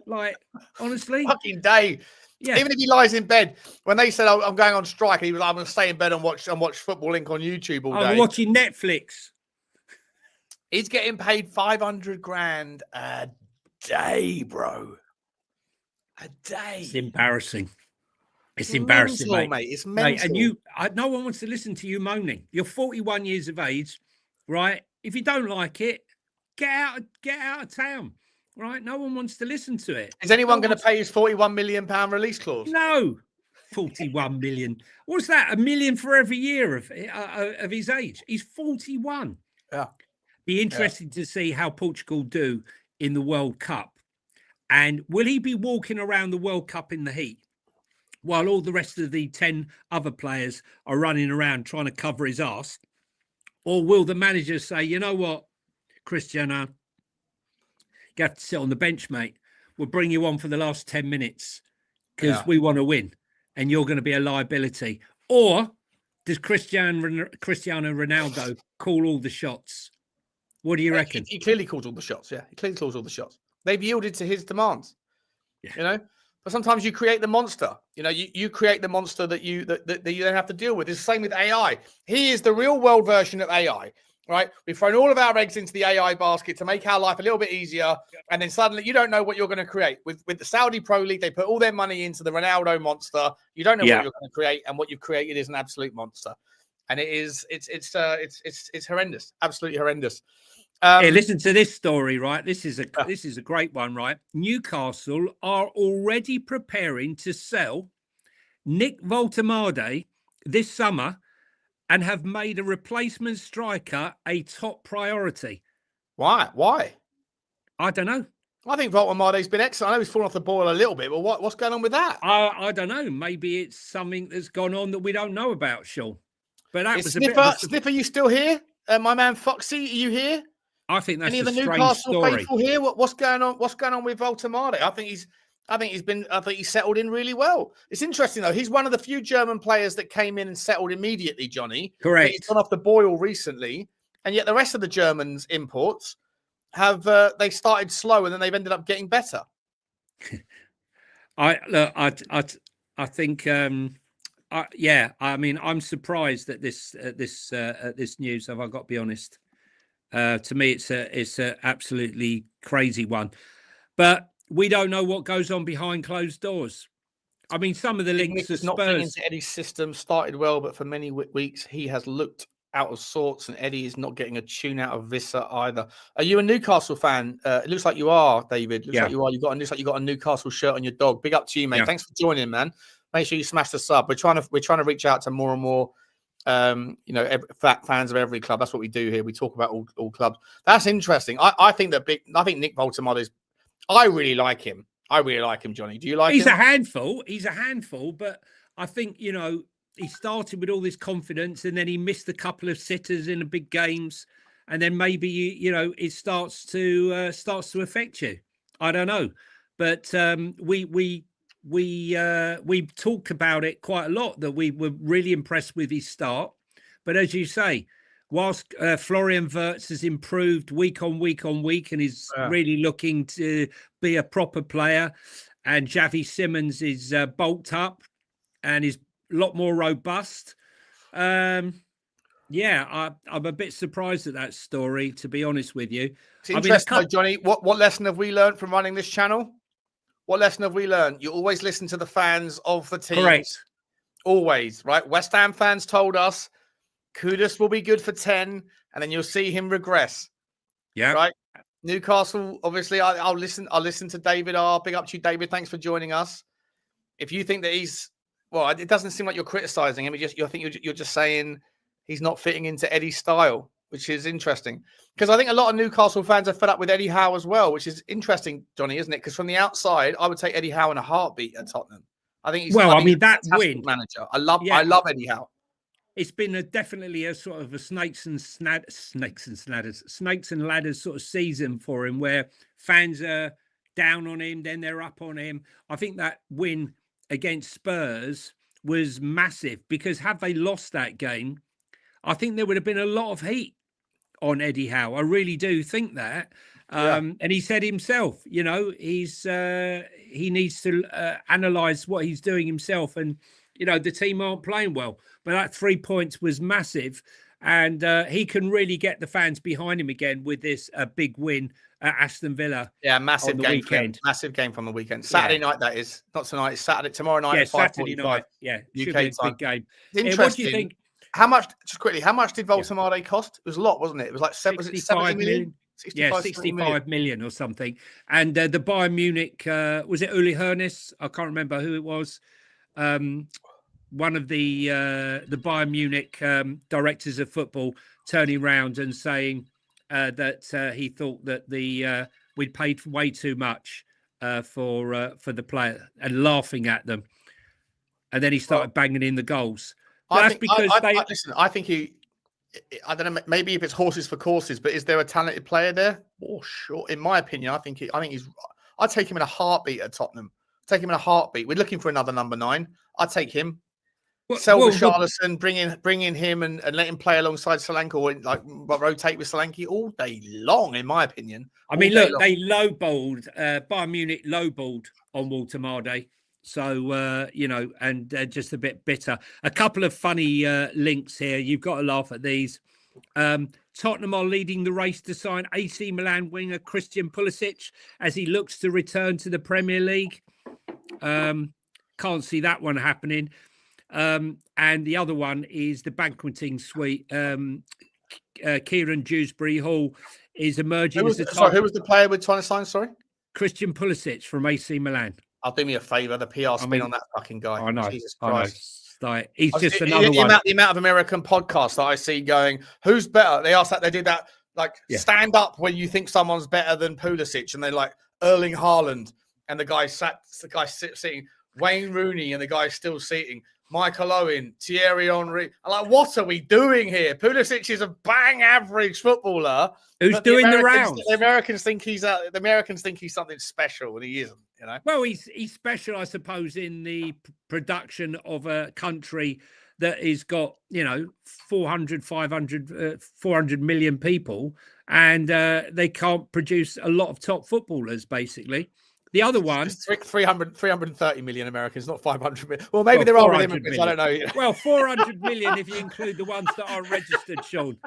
S1: like, honestly,
S2: Fucking day.
S1: yeah.
S2: Even if he lies in bed, when they said, I'm going on strike, he was like, I'm going to stay in bed and watch Football Link on YouTube all day.
S1: I'm watching Netflix.
S2: He's getting paid 500 grand a day, bro. A day.
S1: It's embarrassing. It's embarrassing,
S2: mental,
S1: mate.
S2: It's mental.
S1: Mate, and no one wants to listen to you moaning. You're 41 years of age, right? If you don't like it, get out of town, right? No one wants to listen to it.
S2: Is anyone going to pay his £41 million release clause?
S1: No. 41 million. What's that? $1 million for every year of his age. He's 41.
S2: Yeah.
S1: Be interesting to see how Portugal do in the World Cup. And will he be walking around the World Cup in the heat while all the rest of the 10 other players are running around trying to cover his ass? Or will the manager say, you know what, Cristiano, you have to sit on the bench, mate. We'll bring you on for the last 10 minutes because we want to win and you're going to be a liability. Or does Cristiano Ronaldo call all the shots? What do you reckon?
S2: He clearly calls all the shots. Yeah, he clearly calls all the shots. They've yielded to his demands. Yeah. But sometimes you create the monster. You create the monster that you don't have to deal with. It's the same with AI. He is the real world version of AI, right? We've thrown all of our eggs into the AI basket to make our life a little bit easier, and then suddenly you don't know what you're going to create. With the Saudi Pro League, they put all their money into the Ronaldo monster. You don't know what you're going to create, and what you've created is an absolute monster, and it's horrendous, absolutely horrendous.
S1: Listen to this story, right? This is a great one, right? Newcastle are already preparing to sell Nick Voltemade this summer and have made a replacement striker a top priority.
S2: Why?
S1: I don't know.
S2: I think Voltemade's been excellent. I know he's fallen off the boil a little bit, but what's going on with that?
S1: I don't know. Maybe it's something that's gone on that we don't know about, Sean. But that was
S2: Sniffer, you still here? My man Foxy, are you here?
S1: I think that's
S2: any of the
S1: strange
S2: Newcastle
S1: story.
S2: faithful here. What's going on? What's going on with Voltemade? I think he's settled in really well. It's interesting though. He's one of the few German players that came in and settled immediately. Johnny,
S1: correct.
S2: He's gone off the boil recently, and yet the rest of the Germans' imports have they started slow and then they've ended up getting better.
S1: I think. I mean, I'm surprised at this news. Have I got to be honest? To me, it's a absolutely crazy one, but we don't know what goes on behind closed doors. I mean, some of the links to Spurs.
S2: Not getting into Eddie's system started well, but for many weeks he has looked out of sorts, and Eddie is not getting a tune out of Vissa either. Are you a Newcastle fan? It looks like you are, David. Looks like you are. Looks like you got a Newcastle shirt on your dog. Big up to you, mate. Thanks for joining, man. Make sure you smash the sub. We're trying to reach out to more and more. Fans of every club. That's what we do here. We talk about all clubs. That's interesting. I think Nick Voltemade I really like him. Johnny. Do you like him?
S1: He's a handful. He's a handful, but I think, he started with all this confidence and then he missed a couple of sitters in the big games. And then maybe, it starts to affect you. I don't know. But we talked about it quite a lot, that we were really impressed with his start. But as you say, whilst Florian Wirtz has improved week on week and is really looking to be a proper player, and Xavi Simons is bulked up and is a lot more robust. I'm a bit surprised at that story, to be honest with you.
S2: It's interesting, Johnny. What lesson have we learned from running this channel? What lesson have we learned? You always listen to the fans of the team.
S1: Correct.
S2: Always, right? West Ham fans told us Kudus will be good for 10, and then you'll see him regress.
S1: Yeah.
S2: Right? Newcastle, obviously, I'll listen to David R. Big up to you, David. Thanks for joining us. If you think that it doesn't seem like you're criticizing him. I think you're just saying he's not fitting into Eddie's style. which is interesting. Because I think a lot of Newcastle fans are fed up with Eddie Howe as well, which is interesting, Johnny, isn't it? Because from the outside, I would take Eddie Howe in a heartbeat at Tottenham. I think he's,
S1: Well,
S2: I
S1: I
S2: think
S1: mean,
S2: he's a
S1: that
S2: fantastic
S1: win,
S2: manager. I love Eddie Howe.
S1: it's been definitely a sort of a snakes and ladders sort of season for him, where fans are down on him, then they're up on him. I think that win against Spurs was massive, because had they lost that game, I think there would have been a lot of heat on Eddie Howe. I really do think that. And he said himself, you know, he needs to analyze what he's doing himself. And, you know, the team aren't playing well, but that 3 points was massive. And he can really get the fans behind him again with this big win at Aston Villa.
S2: Yeah, massive game
S1: weekend.
S2: Massive game from the weekend. Saturday night, that is. Not tonight. It's Saturday. Tomorrow night at 5:45.
S1: Saturday night. Yeah,
S2: UK
S1: should be a
S2: time.
S1: big game.
S2: Interesting.
S1: What do you think?
S2: How much, just quickly, how much did Voltemade cost? It was a lot, wasn't it? It was like
S1: 65 million.
S2: 65
S1: million or something. And the Bayern Munich, was it Uli Hoeneß? I can't remember who it was. One of the Bayern Munich directors of football turning around and saying that he thought that we'd paid way too much for the player, and laughing at them. And then he started banging in the goals.
S2: I think I don't know. Maybe if it's horses for courses, but is there a talented player there? Oh, sure. In my opinion, I think he's. I'd take him in a heartbeat at Tottenham. Take him in a heartbeat. We're looking for another number 9. I'd take him. Sell Richarlison, bring in him and let him play alongside Solanke, or like rotate with Solanke all day long. In my opinion,
S1: I mean, look, they lowballed Bayern Munich lowballed on Voltemade. So, you know, and just a bit bitter. A couple of funny links here. You've got to laugh at these. Tottenham are leading the race to sign AC Milan winger Christian Pulisic as he looks to return to the Premier League. Can't see that one happening. And the other one is the banqueting suite. Kieran Dewsbury Hall is emerging
S2: who was the player we're trying to sign? Sorry?
S1: Christian Pulisic from AC Milan.
S2: I'll do me a favour. The PR spin on that fucking guy.
S1: I know.
S2: Jesus Christ.
S1: Like, he's just another one.
S2: The amount of American podcasts that I see going, who's better? They asked that. They did that. Like, stand up when you think someone's better than Pulisic, and they're like Erling Haaland, and the guy sitting. Wayne Rooney, and the guy's still sitting. Michael Owen, Thierry Henry. I'm like, what are we doing here? Pulisic is a bang average footballer.
S1: Who's doing the rounds?
S2: The Americans think he's something special, and he isn't. You know.
S1: Well, he's special, I suppose, in the production of a country that has got 400 million people, and they can't produce a lot of top footballers. Basically, the other one,
S2: 330 million Americans, not 500 million. Well, maybe there are immigrants. I don't know.
S1: Well, 400 million if you include the ones that are registered, Sean.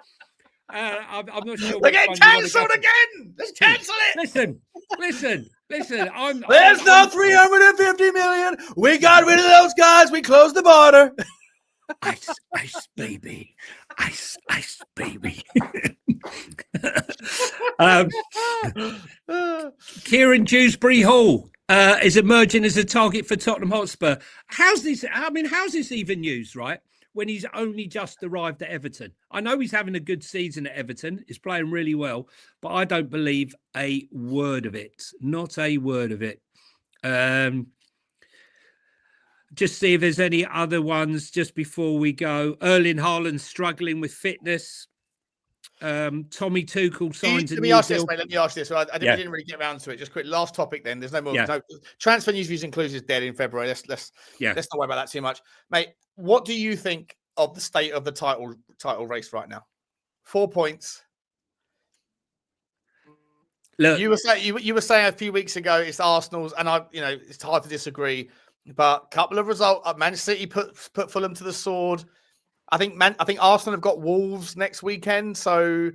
S1: I'm not sure.
S2: We're getting cancelled again. Let's cancel it.
S1: Listen.
S2: There's no 350 million. We got rid of those guys. We closed the border.
S1: Ice, baby. Ice, baby. Kieran Dewsbury Hall is emerging as a target for Tottenham Hotspur. How's this even news, right? When he's only just arrived at Everton. I know he's having a good season at Everton. He's playing really well, but I don't believe a word of it. Not a word of it. Just see if there's any other ones just before we go. Erling Haaland struggling with fitness. Tommy Tuchel signs a new deal.
S2: Let me ask this. We didn't really get around to it. Just quick, last topic. Then there's no more. No, transfer news views includes is dead in February. Let's not worry about that too much, mate. What do you think of the state of the title race right now? 4 points.
S1: Look,
S2: you were saying a few weeks ago it's Arsenal's, and it's hard to disagree. But a couple of results. Man City put Fulham to the sword. I think Arsenal have got Wolves next weekend, so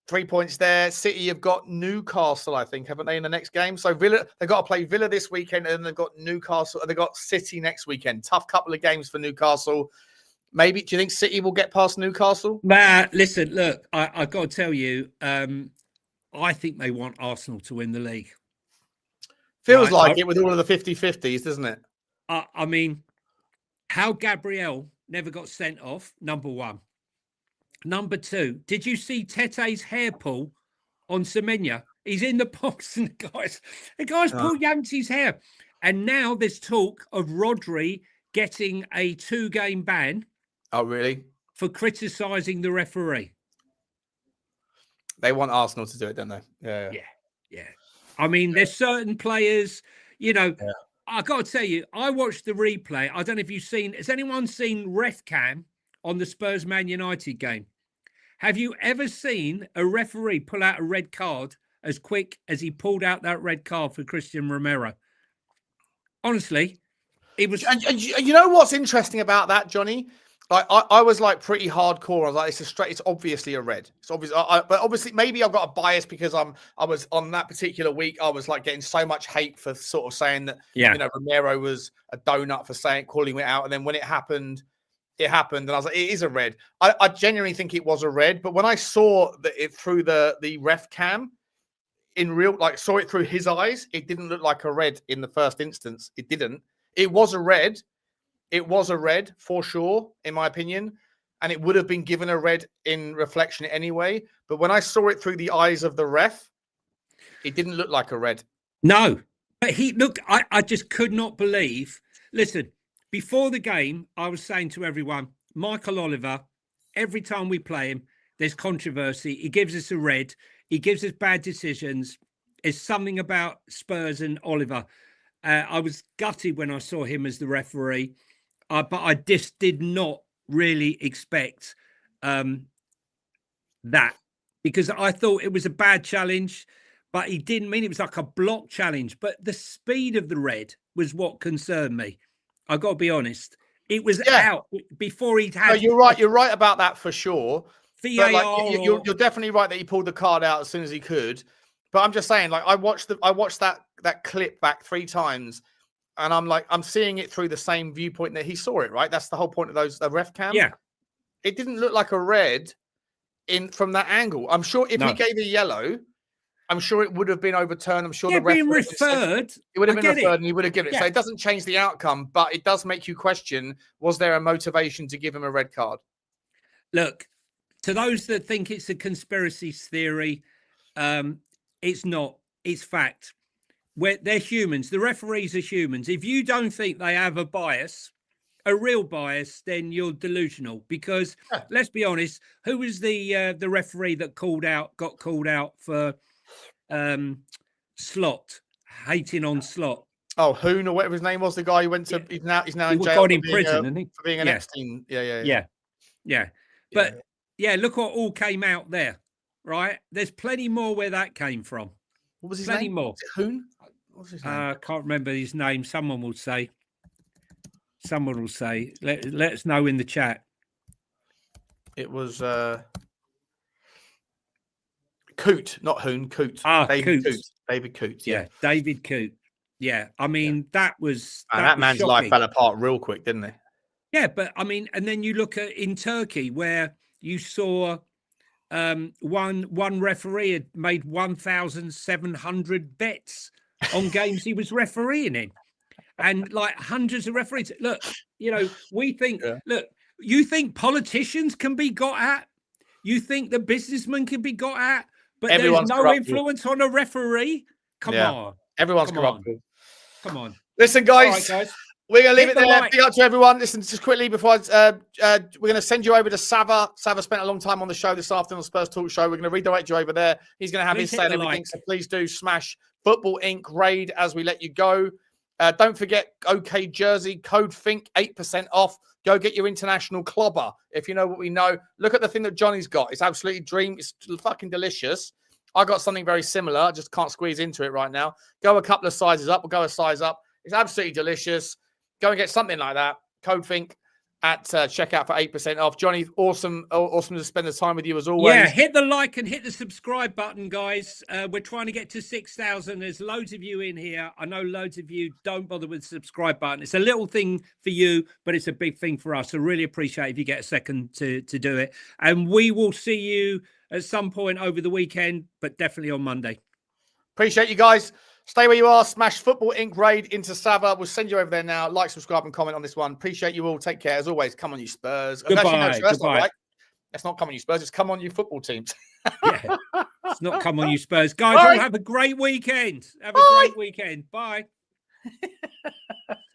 S2: 3 points there. City have got Newcastle, I think, haven't they, in the next game? So Villa, they've got to play Villa this weekend, and then they've got Newcastle. They've got City next weekend. Tough couple of games for Newcastle. Maybe, do you think City will get past Newcastle?
S1: Listen, look, I've got to tell you, I think they want Arsenal to win the league.
S2: Feels like it with all of the 50-50s, doesn't it?
S1: I mean, how Gabriel never got sent off, number one. Number 2, did you see Tete's hair pull on Semenya? He's in the box and the guy's pulled Yanksy's hair. And now there's talk of Rodri getting a 2-game ban.
S2: Oh, really?
S1: For criticising the referee.
S2: They want Arsenal to do it, don't they?
S1: Yeah. I mean, there's certain players, I got to tell you, I watched the replay. I don't know if you've seen, has anyone seen ref cam on the Spurs Man United game? Have you ever seen a referee pull out a red card as quick as he pulled out that red card for Christian Romero? Honestly, it was.
S2: And you know what's interesting about that, Johnny? Like I was like pretty hardcore. I was like, it's obviously a red. It's obvious, but obviously maybe I've got a bias because I was on that particular week. I was like getting so much hate for sort of saying that Romero was a donut for calling it out, and then when it happened, and I was like, it is a red. I genuinely think it was a red, but when I saw it through the ref cam in real, like saw it through his eyes, it didn't look like a red in the first instance. It didn't. It was a red. It was a red for sure, in my opinion, and it would have been given a red in reflection anyway. But when I saw it through the eyes of the ref, it didn't look like a red.
S1: No, but I just could not believe. Listen, before the game, I was saying to everyone, Michael Oliver, every time we play him, there's controversy. He gives us a red. He gives us bad decisions. There's something about Spurs and Oliver. I was gutted when I saw him as the referee. But I just did not really expect that, because I thought it was a bad challenge, but he didn't mean it was like a block challenge. But the speed of the red was what concerned me. I got to be honest. It was out before he'd had.
S2: No, you're right. You're right about that for sure.
S1: VAR.
S2: Like, you're definitely right that he pulled the card out as soon as he could. But I'm just saying, like I watched that clip back 3 times. And I'm seeing it through the same viewpoint that he saw it, right? That's the whole point of the ref cam.
S1: Yeah.
S2: It didn't look like a red from that angle. I'm sure if he gave a yellow, I'm sure it would have been overturned. I'm sure the ref
S1: being referred.
S2: It would have been referred and he would have given it.
S1: Yeah.
S2: So it doesn't change the outcome, but it does make you question, was there a motivation to give him a red card?
S1: Look, to those that think it's a conspiracy theory, it's not. It's fact. They're humans. The referees are humans. If you don't think they have a bias, a real bias, then you're delusional. Because let's be honest, who was the referee that got called out for Slot, hating on Slot?
S2: Oh, Hoon or whatever his name was, the guy who went to he's now in jail.
S1: Got in prison, isn't he?
S2: For being an Epstein.
S1: Yeah. But look what all came out there, right? There's plenty more where that came from.
S2: What was his
S1: plenty
S2: name?
S1: more.
S2: Was it Hoon? What was his name?
S1: I can't remember his name. Someone will say. Let us know in the chat.
S2: It was Coote, not Hoon. Coote.
S1: David Coote.
S2: David Coote.
S1: Yeah, David Coote. Yeah, I mean that was
S2: that man's
S1: shocking.
S2: life fell apart real quick, didn't he?
S1: Yeah, but I mean, and then you look at in Turkey where you saw one referee had made 1,700 bets on games he was refereeing in, and like hundreds of referees. Look, we think. Look, you think politicians can be got at? You think the businessman can be got at? But
S2: Everyone's
S1: there's no
S2: corrupted.
S1: Influence on a referee. Come on,
S2: everyone's
S1: Come
S2: corrupted.
S1: Come on.
S2: Listen, guys.
S1: All right, guys.
S2: We're going to leave
S1: Hit
S2: it
S1: the
S2: there.
S1: like.
S2: Big up to everyone. Listen, just quickly before we're going to send you over to Sava. Sava spent a long time on the show this afternoon, on Spurs Talk Show. We're going to redirect you over there. He's going to have
S1: Please
S2: his say
S1: hit
S2: and
S1: the
S2: everything.
S1: like.
S2: So please do smash Football Inc. raid as we let you go. Don't forget OK Jersey code FINK 8% off. Go get your international clobber. If you know what we know, look at the thing that Johnny's got. It's absolutely dream. It's fucking delicious. I got something very similar. I just can't squeeze into it right now. Go a couple of sizes up. We'll go a size up. It's absolutely delicious. Go and get something like that. Code FINK at checkout for 8% off. Johnny, awesome to spend the time with you as always.
S1: Yeah, hit the like and hit the subscribe button, guys. We're trying to get to 6,000. There's loads of you in here. I know loads of you don't bother with the subscribe button. It's a little thing for you, but it's a big thing for us. So really appreciate if you get a second to do it. And we will see you at some point over the weekend, but definitely on Monday.
S2: Appreciate you guys. Stay where you are. Smash Football Inc. raid into Sava. We'll send you over there now. Like, subscribe, and comment on this one. Appreciate you all. Take care. As always, come on, you Spurs.
S1: Goodbye.
S2: Actually, no, that's not
S1: Goodbye.
S2: right. Let's not come on you Spurs. It's come on you football teams.
S1: Yeah. It's not come on you Spurs. Guys,
S2: All
S1: all
S2: right.
S1: have a great weekend. Have a great weekend. Bye.